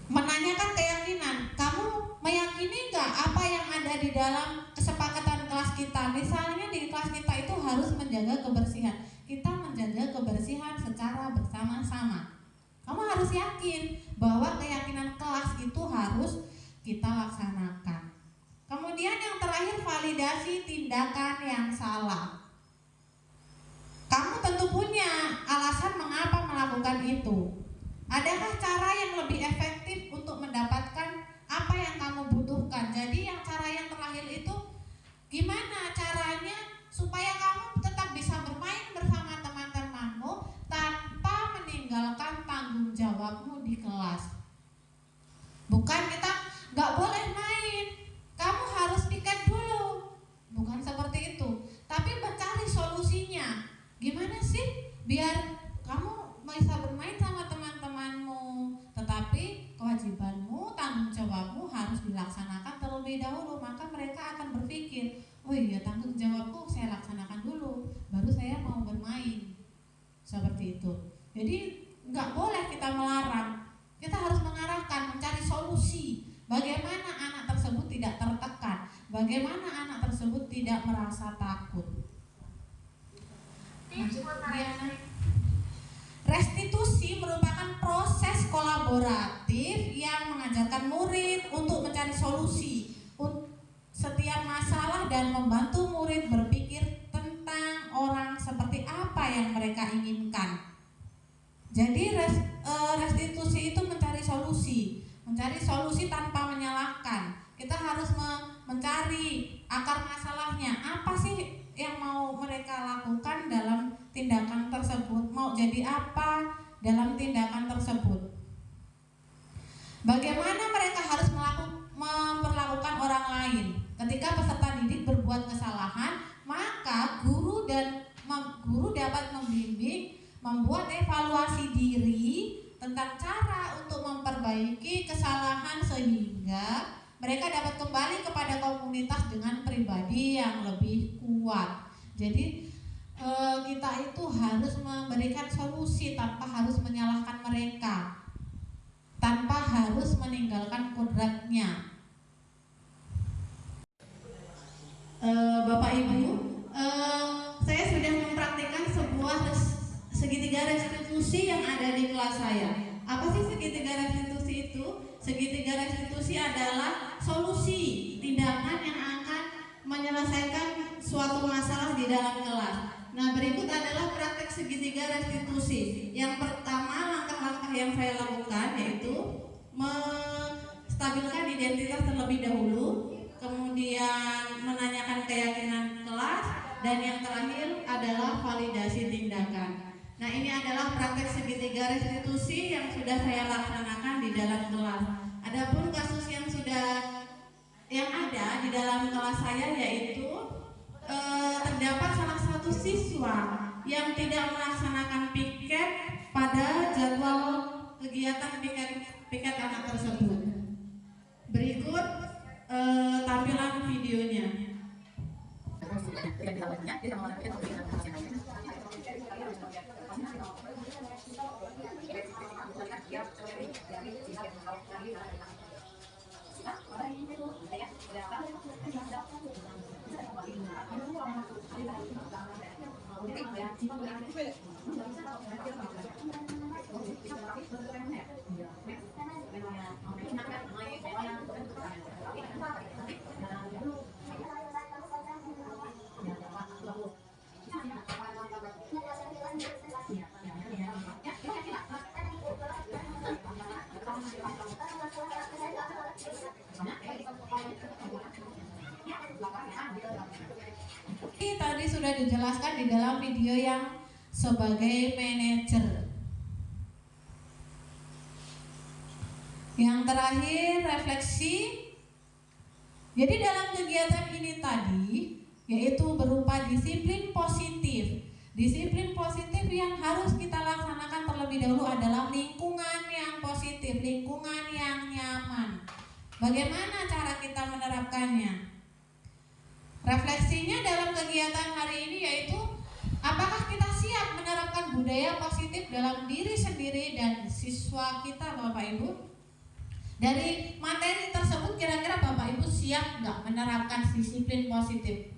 Menanyakan keyakinan, kamu meyakini nggak apa yang ada di dalam kesepakatan kelas kita? Misalnya di kelas kita itu harus menjaga kebersihan. Kita menjaga kebersihan secara bersama-sama. Kamu harus yakin bahwa keyakinan kelas itu harus kita laksanakan. Kemudian yang terakhir, validasi tindakan yang salah. Kamu tentu punya alasan mengapa melakukan itu. Adakah cara yang lebih efektif untuk mendapatkan apa yang kamu butuhkan? Jadi yang cara yang terakhir itu, gimana caranya supaya kamu tetap bisa bermain bersama teman-temanmu tanpa meninggalkan tanggung jawabmu di kelas. Bukan kita nggak boleh main, kamu harus piket dulu, bukan seperti itu. Tapi mencari solusinya, gimana sih biar kamu bisa bermain sama teman-temanmu, tetapi kewajibanmu, tanggung jawabmu harus dilaksanakan terlebih dahulu. Maka mereka akan berpikir, oh iya, tanggung jawabku saya laksanakan dulu, baru saya mau bermain. Seperti itu. Jadi nggak boleh kita melarang, kita harus mengarahkan, mencari solusi. Bagaimana anak tersebut tidak tertekan, bagaimana anak tersebut tidak merasa takut. Restitusi merupakan proses kolaboratif yang mengajarkan murid untuk mencari solusi setiap masalah dan membantu murid berpikir tentang orang seperti apa yang mereka inginkan. Jadi restitusi itu mencari solusi tanpa menyalahkan. Kita harus mencari akar masalahnya. Apa sih yang mau mereka lakukan dalam tindakan tersebut? Mau jadi apa dalam tindakan tersebut? Bagaimana mereka harus memperlakukan orang lain? Ketika peserta didik berbuat kesalahan, maka guru dapat membimbing, membuat evaluasi diri tentang cara untuk memperbaiki kesalahan sehingga mereka dapat kembali kepada komunitas dengan pribadi yang lebih kuat. Jadi kita itu harus memberikan solusi tanpa harus menyalahkan mereka, tanpa harus meninggalkan kodratnya. Bapak Ibu, saya sudah mempraktikkan sebuah segitiga restitusi yang ada di kelas saya. Apa sih segitiga restitusi itu? Segitiga restitusi adalah solusi tindakan yang akan menyelesaikan suatu masalah di dalam kelas. Nah, berikut adalah praktek segitiga restitusi. Yang pertama, langkah-langkah yang saya lakukan yaitu menstabilkan identitas terlebih dahulu, kemudian menanyakan keyakinan kelas, dan yang terakhir adalah validasi tindakan. Nah, ini adalah praktek segitiga restitusi yang sudah saya laksanakan di dalam kelas. Adapun kasus yang ada di dalam kelas saya yaitu terdapat salah satu siswa yang tidak melaksanakan piket pada jadwal kegiatan piket anak tersebut. Berikut tampilan videonya. Ini tadi sudah dijelaskan di dalam video yang sebagai manajer. Yang terakhir, refleksi. Jadi dalam kegiatan ini tadi yaitu berupa disiplin positif. Disiplin positif yang harus kita laksanakan terlebih dahulu adalah lingkungan yang positif, lingkungan yang nyaman. Bagaimana cara kita menerapkannya? Refleksinya dalam kegiatan hari ini yaitu apakah kita siap menerapkan budaya positif dalam diri sendiri dan siswa kita, Bapak Ibu? Dari materi tersebut kira-kira Bapak Ibu siap nggak menerapkan disiplin positif?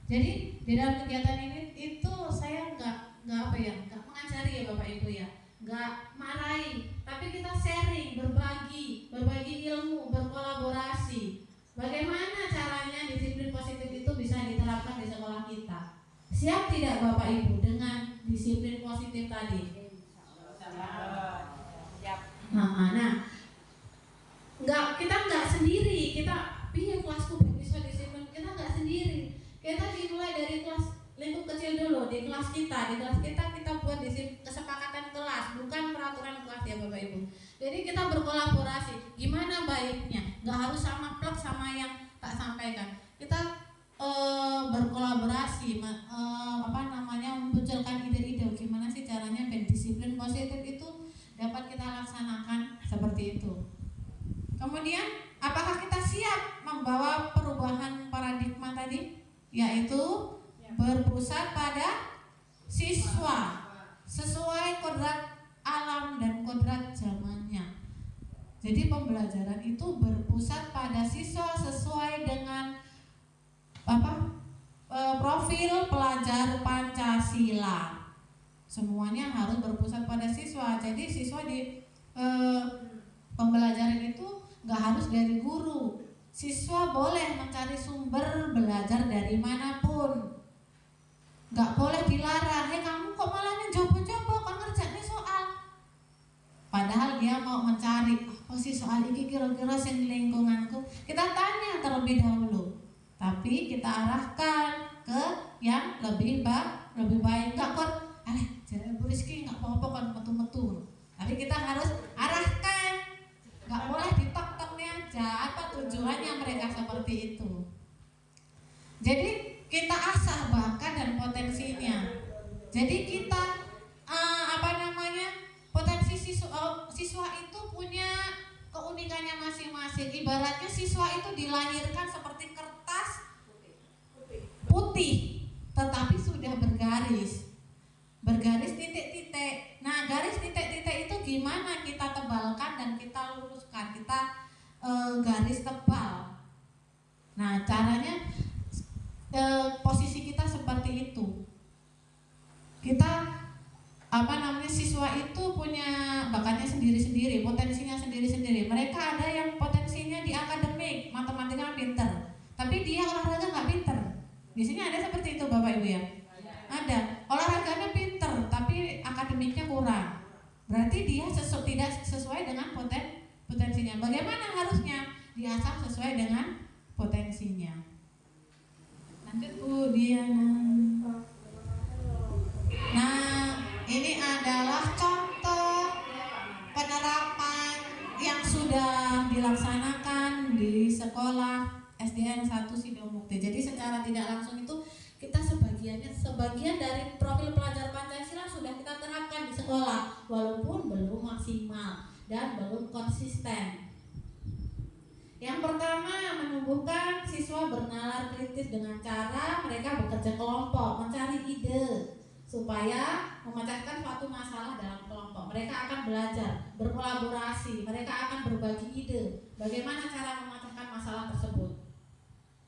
Jadi di dalam kegiatan ini itu saya nggak mengajari ya Bapak Ibu ya, nggak marahi, tapi kita sharing, berbagi ilmu, berkolaborasi. Bagaimana caranya disiplin positif itu bisa diterapkan di sekolah kita? Siap tidak Bapak Ibu dengan disiplin positif tadi? Siap. Nah, kita nggak sendiri, kita kelasku bisa disiplin, kita nggak sendiri. Kita dimulai dari kelas lingkup kecil dulu, di kelas kita kita buat kesepakatan kelas, bukan peraturan kelas ya Bapak Ibu. Jadi kita berkolaborasi, gimana baiknya, nggak harus sama plek sama yang tak sampaikan. Kita berkolaborasi, memunculkan ide-ide gimana sih caranya biar disiplin positif itu dapat kita laksanakan seperti itu. Kemudian, apakah kita siap membawa perubahan paradigma tadi? Yaitu berpusat pada siswa sesuai kodrat alam dan kodrat zamannya. Jadi pembelajaran itu berpusat pada siswa sesuai dengan profil pelajar Pancasila. Semuanya harus berpusat pada siswa. Jadi siswa di pembelajaran itu nggak harus dari guru, siswa boleh mencari sumber belajar dari manapun, nggak boleh dilarang. Kamu kok malah coba-coba kan ngerjain soal, padahal dia mau mencari apa sih soal ini kira-kira yang lingkunganku. Kita tanya terlebih dahulu, tapi kita arahkan ke yang lebih baik. Nggak kok jadi Bu Rizky nggak apa-apa kan metu-metu, tapi kita harus arahkan. Nggak boleh ditok-tok nih aja, apa tujuannya mereka seperti itu. Jadi kita asah bakat dan potensinya. Jadi kita potensi siswa itu punya keunikannya masing-masing. Ibaratnya siswa itu dilahirkan seperti kertas putih, tetapi sudah bergaris titik-titik. Nah, garis titik-titik itu gimana kita tebalkan dan kita luruskan, kita garis tebal. Nah, caranya posisi kita seperti itu. Kita siswa itu punya bakatnya sendiri-sendiri, potensinya sendiri-sendiri. Mereka ada yang potensinya di akademik, matematika pinter, tapi dia olahraga nggak pinter. Biasanya ada seperti itu Bapak Ibu ya. Ada olahraganya pinter tapi akademiknya kurang, berarti dia tidak sesuai dengan potensinya. Bagaimana harusnya diasah sesuai dengan potensinya. Lanjut Bu Diana. Nah, ini adalah contoh penerapan yang sudah dilaksanakan di sekolah SDN 1 Sidomukti. Jadi secara tidak langsung itu kita sebagian dari profil pelajar Pancasila sudah kita terapkan di sekolah, walaupun belum maksimal dan belum konsisten. Yang pertama, menumbuhkan siswa bernalar kritis dengan cara mereka bekerja kelompok, mencari ide supaya memecahkan suatu masalah dalam kelompok. Mereka akan belajar berkolaborasi, mereka akan berbagi ide bagaimana cara memecahkan masalah tersebut.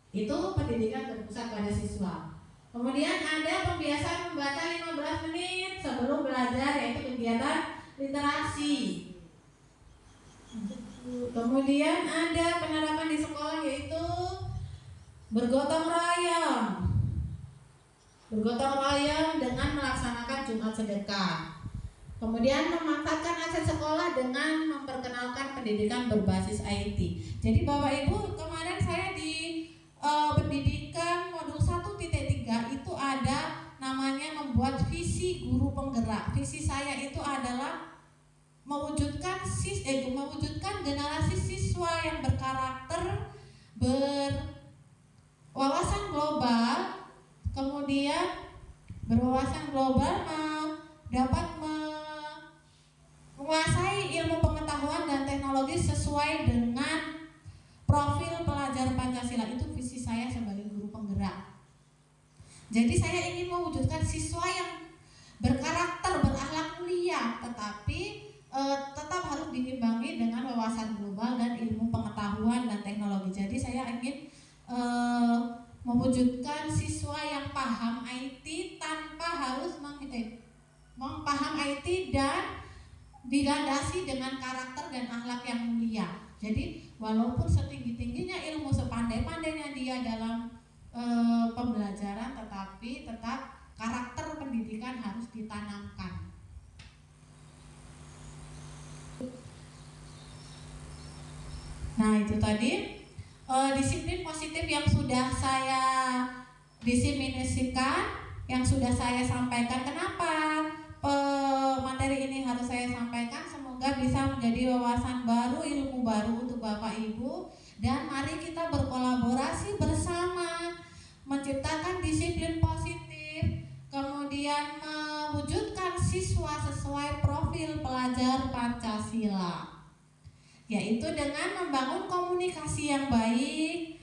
Itu pendidikan berpusat pada siswa. Kemudian ada pembiasaan membaca 15 menit sebelum belajar, yaitu kegiatan literasi. Kemudian ada penerapan di sekolah, yaitu bergotong royong dengan melaksanakan Jumat Sedekah. Kemudian memanfaatkan aset sekolah dengan memperkenalkan pendidikan berbasis IT. Jadi Bapak Ibu, kemarin saya di pendidikan modul 1.3 itu ada namanya membuat visi guru penggerak. Visi saya itu adalah mewujudkan generasi siswa yang berkarakter, berwawasan global, kemudian berwawasan global dapat menguasai ilmu pengetahuan dan teknologi sesuai dengan profil pelajar Pancasila. Itu visi saya sebagai guru penggerak. Jadi saya ingin mewujudkan siswa yang berkarakter, berakhlak mulia, tetapi tetap harus diimbangi dengan wawasan global dan ilmu pengetahuan dan teknologi. Jadi saya ingin mewujudkan siswa yang paham IT tanpa harus paham IT dan dilandasi dengan karakter dan akhlak yang mulia. Jadi walaupun setinggi-tingginya ilmu, sepandai-pandainya dia dalam pembelajaran, tetapi tetap karakter pendidikan harus ditanamkan. Nah, itu tadi disiplin positif yang sudah saya diseminasikan, yang sudah saya sampaikan. Kenapa materi ini harus saya sampaikan? Semoga bisa menjadi wawasan baru, ilmu baru untuk Bapak Ibu. Dan mari kita berkolaborasi bersama menciptakan disiplin positif, kemudian mewujudkan siswa sesuai profil pelajar Pancasila, yaitu dengan membangun komunikasi yang baik,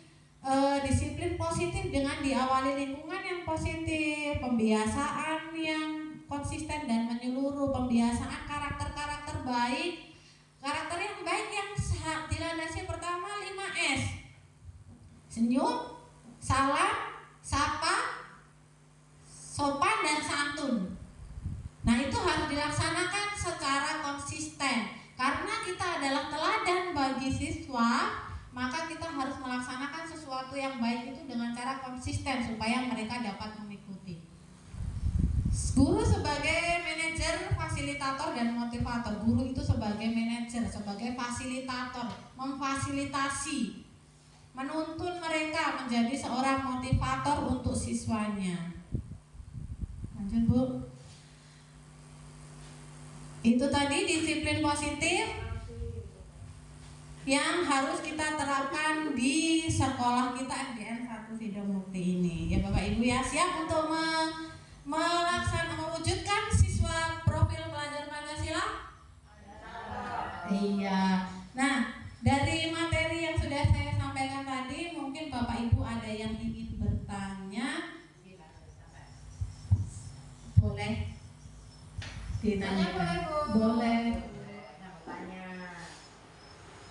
disiplin positif dengan diawali lingkungan yang positif, pembiasaan yang konsisten dan menyeluruh, pembiasaan karakter-karakter baik. Karakter yang baik yang dilandasi pertama 5S: senyum, salam, sapa, sopan, dan santun. Nah, itu harus dilaksanakan secara konsisten, karena kita adalah teladan bagi siswa, maka kita harus melaksanakan sesuatu yang baik itu dengan cara konsisten supaya mereka dapat mengikuti. Guru sebagai manajer, fasilitator, dan motivator. Guru itu sebagai manajer, sebagai fasilitator, memfasilitasi, menuntun mereka menjadi seorang motivator untuk siswanya. Lanjut, Bu. Itu tadi disiplin positif yang harus kita terapkan di sekolah kita FGN 1 Sidomukti ini. Ya Bapak Ibu ya, siap untuk mewujudkan siswa profil pelajar Pancasila? Iya. Nah, dari materi yang sudah saya sampaikan tadi, mungkin Bapak Ibu ada yang ingin bertanya? Boleh ditanya? Boleh, Bu. Boleh. Tanya.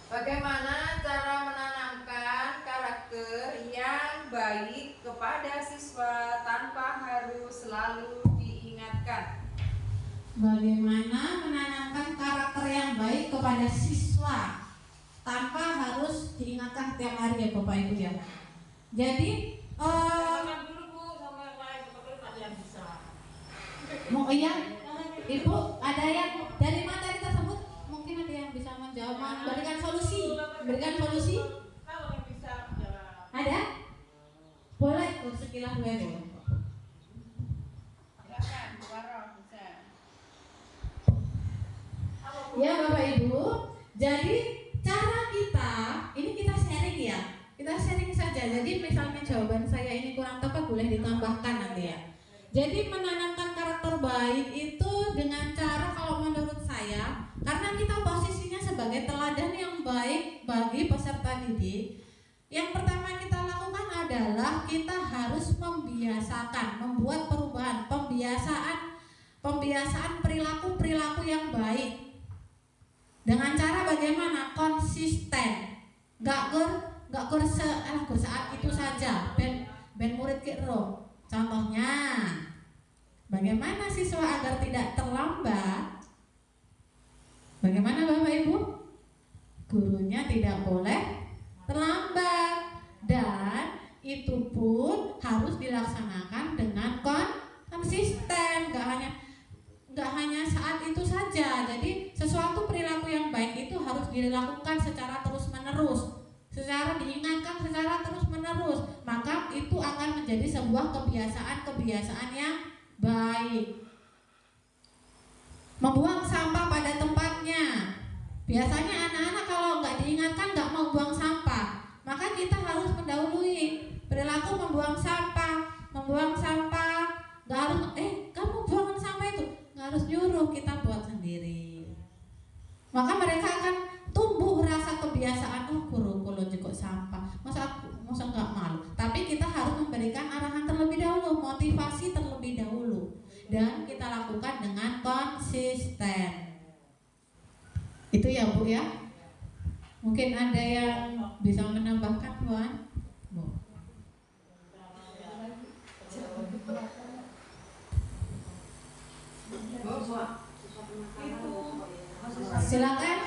Bagaimana cara menanamkan karakter yang baik kepada siswa tanpa harus selalu diingatkan? Bagaimana menanamkan karakter yang baik kepada siswa tanpa harus diingatkan setiap hari ya Bapak Ibu ya. Jadi mau iya Ibu ada yang dari materi tersebut mungkin ada yang bisa menjawab, memberikan solusi, ada? Boleh, sekilas boleh. Ya Bapak Ibu, jadi cara kita sharing ya, kita sharing saja. Jadi misalnya jawaban saya ini kurang tepat boleh ditambahkan nanti ya. Jadi menanamkan karakter baik itu dengan cara, kalau menurut saya, karena kita posisinya sebagai teladan yang baik bagi peserta didik, yang pertama kita lakukan adalah kita harus membuat perubahan, pembiasaan perilaku yang baik. Dengan cara bagaimana? Konsisten. Gak saat itu saja. Ben murid kiro. Contohnya, bagaimana siswa agar tidak terlambat? Bagaimana Bapak Ibu? Gurunya tidak boleh terlambat, dan itu pun harus dilaksanakan dengan konsisten. Gak hanya saat itu saja. Jadi sesuatu perilaku yang baik itu harus dilakukan secara terus-menerus, secara diingatkan secara terus-menerus, maka itu akan menjadi sebuah kebiasaan yang baik. Membuang sampah pada tempatnya. Biasanya anak-anak kalau nggak diingatkan nggak mau buang sampah, maka kita harus mendahului perilaku membuang sampah. Nggak harus kamu buangan sampah itu, nggak harus nyuruh, kita buat sendiri. Maka mereka akan tumbuh rasa kebiasaan, guru jengkok sampah, masa nggak malu. Tapi kita harus memberikan arahan terlebih dahulu, motivasi terlebih dahulu, dan kita lakukan dengan konsisten. Itu ya Bu ya. Mungkin ada yang bisa menambahkan Tuan? Bu. Silakan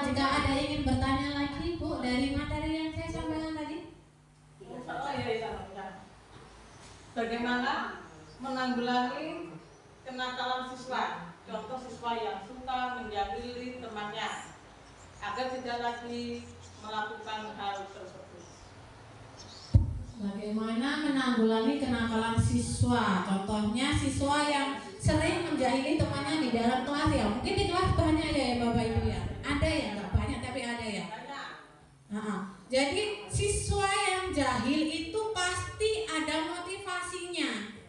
jika ada yang ingin bertanya lagi Bu dari materi yang saya sampaikan tadi. Bagaimana menanggulangi kenakalan siswa? Contoh siswa yang suka menjahili temannya agar tidak lagi melakukan hal tersebut. Bagaimana menanggulangi kenakalan siswa? Contohnya siswa yang sering menjahili temannya di dalam kelas ya. Mungkin di kelas banyak ya Bapak Ibu ya. Ada ya, nggak banyak tapi ada ya. Jadi siswa yang jahil itu pasti ada motivasinya.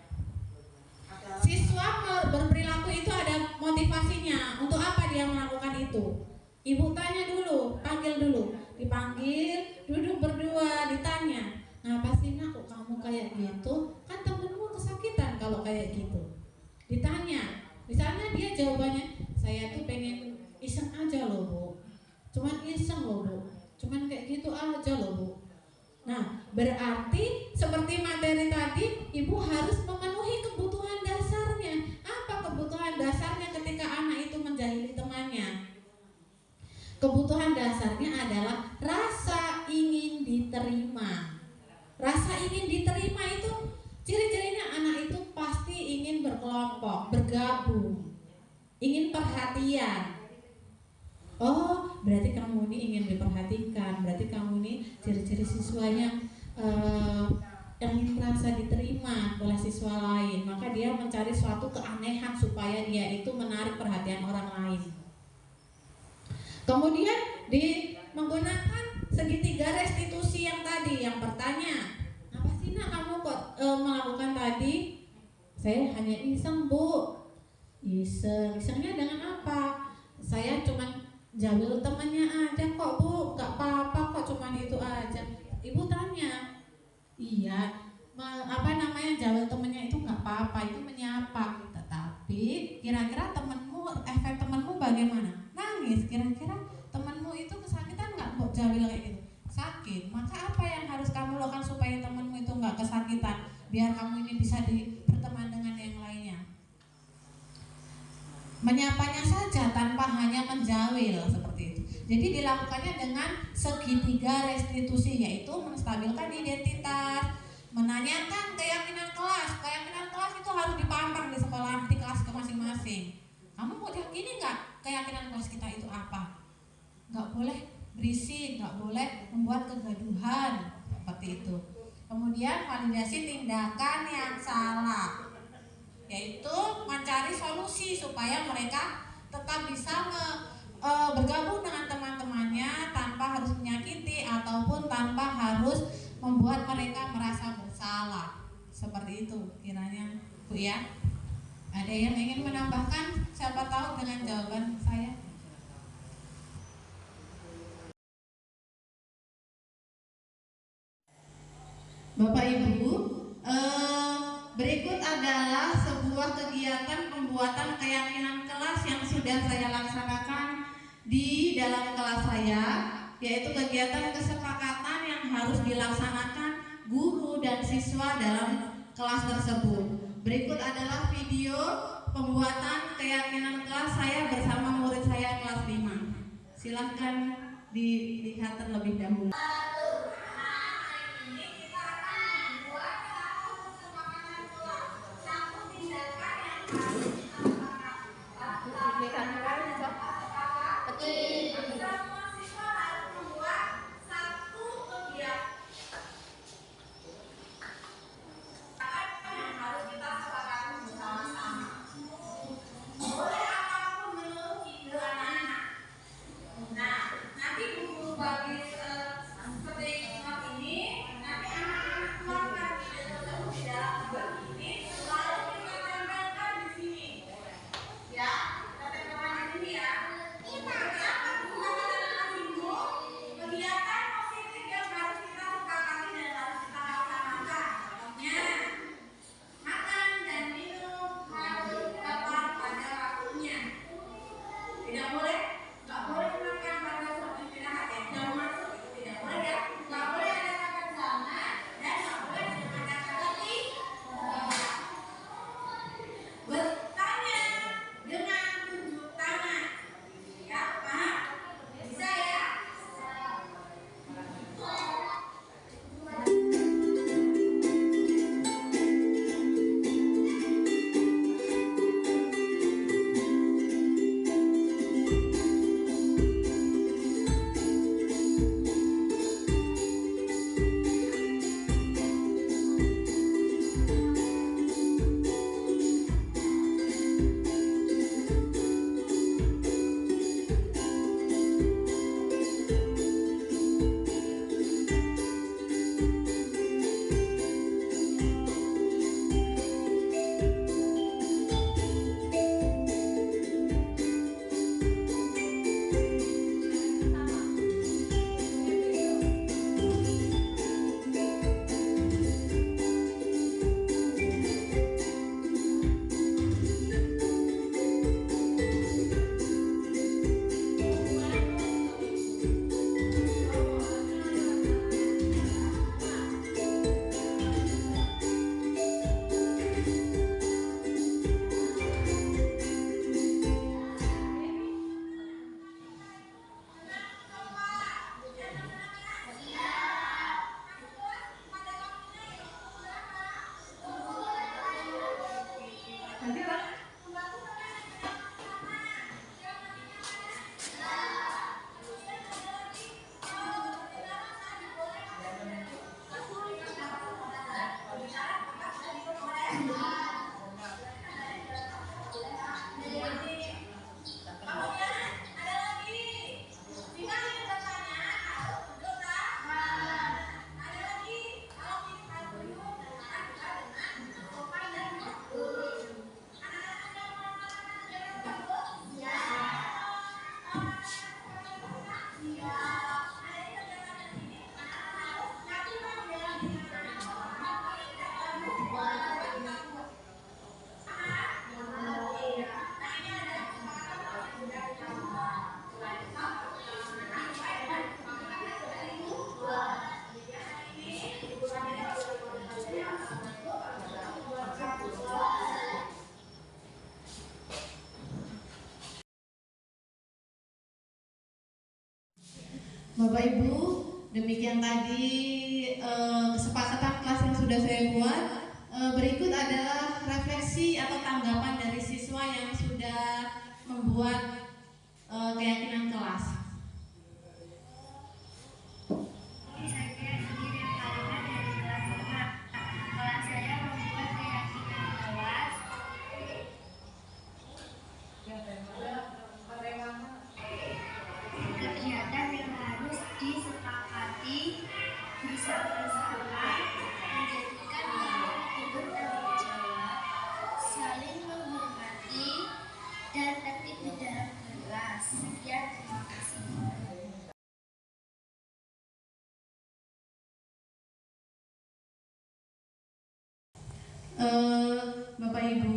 Siswa berperilaku itu ada motivasinya. Untuk apa dia melakukan itu? Ibu tanya dulu, panggil dulu, dipanggil, duduk berdua, ditanya. Ngapa sih nak kok kamu kayak gitu? Kan temenmu kesakitan kalau kayak gitu. Ditanya, misalnya dia jawabannya, saya tuh pengen iseng aja loh Bu, cuman iseng loh Bu, cuman kayak gitu aja loh Bu. Nah, berarti seperti materi tadi, ibu harus memenuhi kebutuhan dasarnya. Apa kebutuhan dasarnya ketika anak itu menjahili temannya? Kebutuhan dasarnya adalah rasa diterima. Rasa ingin diterima itu ciri-cirinya anak itu pasti ingin berkelompok, bergabung, ingin perhatian. Oh, berarti kamu ini ingin diperhatikan, berarti kamu ini ciri-ciri siswanya yang ingin merasa diterima oleh siswa lain, maka dia mencari suatu keanehan supaya dia itu menarik perhatian orang lain. Kemudian menggunakan segitiga restitusi yang tadi, yang bertanya, apa sih nak kamu kok melakukan tadi? Saya hanya iseng bu. Isengnya dengan apa? Saya cuma jawil temannya aja kok bu, nggak apa-apa kok, cuma itu aja. Ibu tanya, iya, jawil temennya itu nggak apa-apa, itu menyapa. Tetapi kira-kira efek temenmu bagaimana? Nangis. Kira-kira temenmu itu kesakitan nggak kok jawil kayak gitu? Sakit. Maka apa yang harus kamu lakukan supaya temenmu itu nggak kesakitan? Biar kamu ini bisa berteman dengan yang lainnya. Menyapanya saja tanpa hanya menjawil seperti itu. Jadi dilakukannya dengan segitiga restitusi, yaitu menstabilkan identitas, menanyakan keyakinan kelas. Keyakinan kelas itu harus dipampang di sekolah, di kelas masing-masing. Kamu mau yakini nggak keyakinan kelas kita itu apa? Nggak boleh berisik, nggak boleh membuat kegaduhan seperti itu. Kemudian validasi tindakan yang salah, yaitu mencari solusi supaya mereka tetap bisa bergabung dengan teman-temannya tanpa harus menyakiti ataupun tanpa harus membuat mereka merasa bersalah. Seperti itu kiranya Bu ya. Ada yang ingin menambahkan? Siapa tahu dengan jawaban saya? Bapak Ibu, berikut adalah sebuah kegiatan pembuatan keyakinan kelas yang sudah saya laksanakan di dalam kelas saya, yaitu kegiatan kesepakatan yang harus dilaksanakan guru dan siswa dalam kelas tersebut. Berikut adalah video pembuatan keyakinan kelas saya bersama murid saya kelas 5. Silahkan dilihat terlebih dahulu. Nah, nanti guru bagi Bapak Ibu, demikian tadi kesepakatan kelas yang sudah saya buat. Berikut adalah refleksi atau tanggapan dari siswa yang sudah membuat keyakinan kelas. Kegiatan yang harus disepakati bersama-sama menjadikan dialog bertanggung jawab, saling menghormati, dan tertib di dalam kelas. Sekian, terima kasih. Bapak Ibu,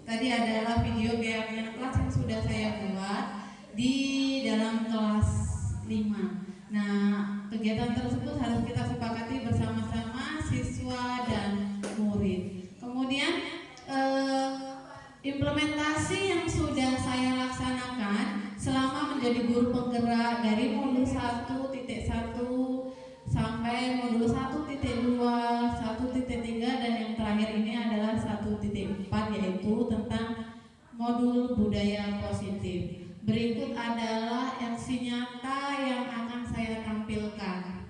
tadi adalah video keyakinan kelas yang sudah saya buat di dalam kelas 5. Nah, kegiatan tersebut harus kita sepakati bersama-sama siswa dan murid. Kemudian implementasi yang sudah saya laksanakan selama menjadi guru penggerak dari modul 1.1 sampai modul 1.2, 1.3, dan yang terakhir ini adalah 1.4, yaitu tentang modul budaya positif. Berikut adalah aksi nyata yang akan saya tampilkan.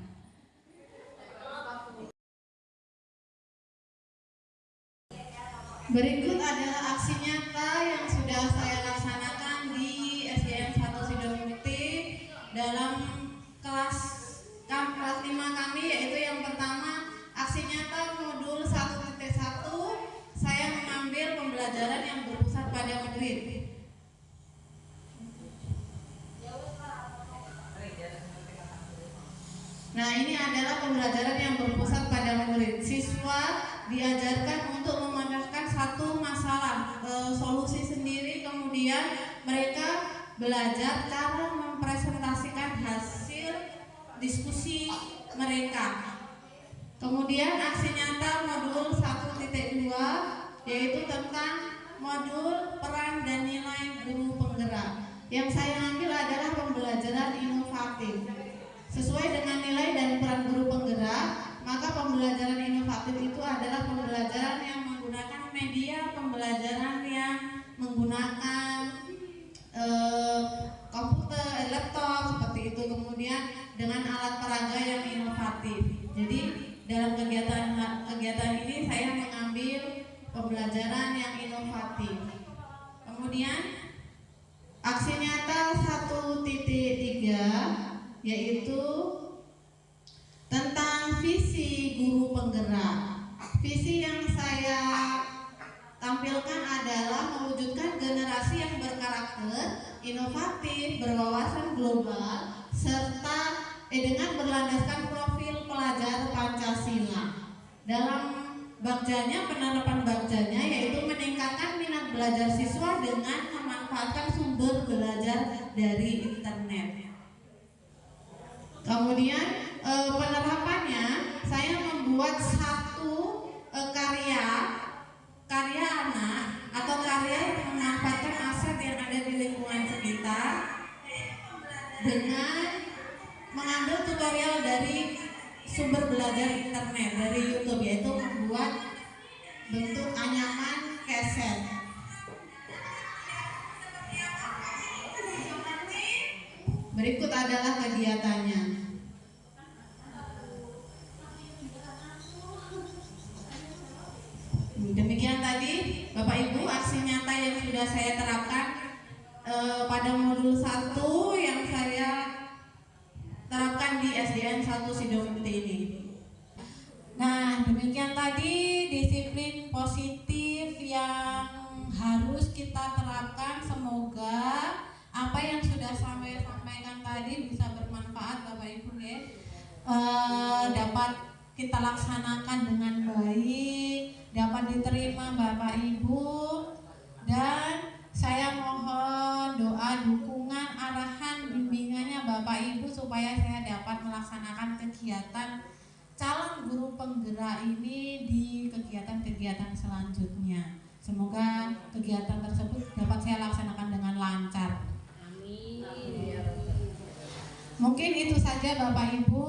Berikut adalah aksi nyata yang sudah saya laksanakan di SDN 1 Sidomukti dalam kelas 5 kami, yaitu yang pertama aksi nyata modul 1.1, saya mengambil pembelajaran yang berpusat pada murid. Nah, ini adalah pembelajaran yang berpusat pada murid. Siswa diajarkan untuk memecahkan satu masalah, solusi sendiri, kemudian mereka belajar cara mempresentasikan hasil diskusi mereka. Kemudian aksi nyata modul 1.2, yaitu tentang modul peran dan nilai guru penggerak. Yang saya ambil adalah pembelajaran inovatif. Sesuai dengan nilai dan peran guru penggerak, maka pembelajaran inovatif itu adalah pembelajaran yang menggunakan media pembelajaran yang menggunakan komputer, laptop, seperti itu. Kemudian dengan alat peraga yang inovatif. Jadi dalam kegiatan ini saya mengambil pembelajaran yang inovatif. Kemudian aksi nyata 1.3, yaitu tentang visi guru penggerak. Visi yang saya tampilkan adalah mewujudkan generasi yang berkarakter, inovatif, berwawasan global, serta dengan berlandaskan profil pelajar Pancasila. Dalam bagjanya, penerapan bagjanya yaitu meningkatkan minat belajar siswa dengan memanfaatkan sumber belajar dari internet. Kemudian penerapannya, saya membuat satu karya anak atau karya yang memanfaatkan aset yang ada di lingkungan sekitar dengan mengambil tutorial dari sumber belajar internet dari YouTube, yaitu membuat bentuk anyaman keset. Berikut adalah kegiatannya. Demikian tadi Bapak Ibu aksi nyata yang sudah saya terapkan pada modul 1 yang saya terapkan di SDN 1 Sidomukti ini. Nah, demikian tadi disiplin positif yang harus kita terapkan. Semoga apa yang sudah saya sampaikan tadi bisa bermanfaat Bapak Ibu ya. Dapat kita laksanakan dengan baik, dapat diterima Bapak Ibu, dan saya mohon doa, dukungan, arahan, bimbingannya Bapak Ibu supaya saya dapat melaksanakan kegiatan calon guru penggerak ini di kegiatan-kegiatan selanjutnya. Semoga kegiatan tersebut dapat saya laksanakan dengan lancar. Amin. Mungkin itu saja Bapak Ibu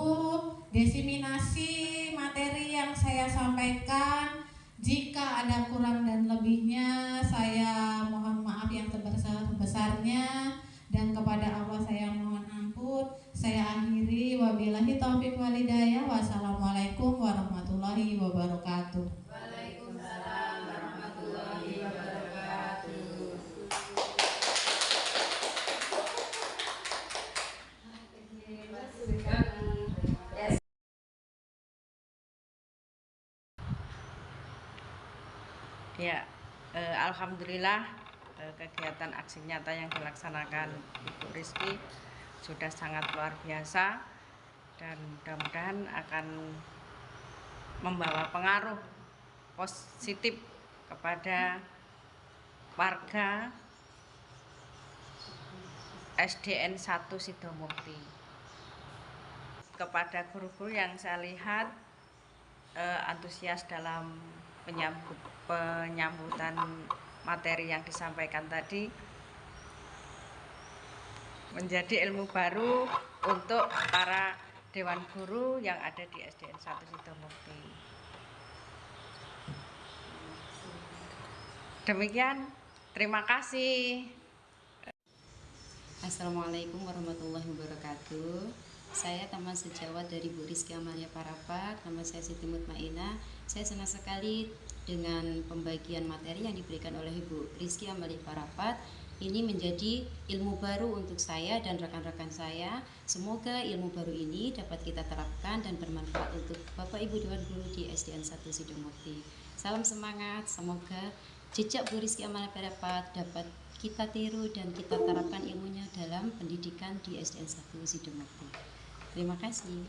diseminasi materi yang saya sampaikan. Jika ada kurang dan lebihnya, saya mohon maaf yang sebesar-besarnya, dan kepada Allah saya mohon ampun. Saya akhiri, wabillahi taufiq walhidayah. Wassalamualaikum warahmatullahi wabarakatuh. Waalaikumsalam warahmatullahi wabarakatuh. Ya, alhamdulillah kegiatan aksi nyata yang dilaksanakan Ibu Rizky sudah sangat luar biasa dan mudah-mudahan akan membawa pengaruh positif kepada warga SDN 1 Sidomukti. Kepada guru-guru yang saya lihat antusias dalam penyambutan materi yang disampaikan tadi, menjadi ilmu baru untuk para dewan guru yang ada di SDN 1 Sidomukti. Demikian, terima kasih. Assalamualaikum warahmatullahi wabarakatuh. Saya teman sejawat dari Bu Rizky Amalia Parapat, nama saya Siti Mutmainah. Saya senang sekali dengan pembagian materi yang diberikan oleh Ibu Rizky Amalia Parapat. Ini menjadi ilmu baru untuk saya dan rekan-rekan saya. Semoga ilmu baru ini dapat kita terapkan dan bermanfaat untuk Bapak Ibu Dewan Guru di SDN 1 Sidomukti. Salam semangat, semoga jejak Bu Rizky Amalia Parapat dapat kita tiru dan kita terapkan ilmunya dalam pendidikan di SDN 1 Sidomukti. Terima kasih.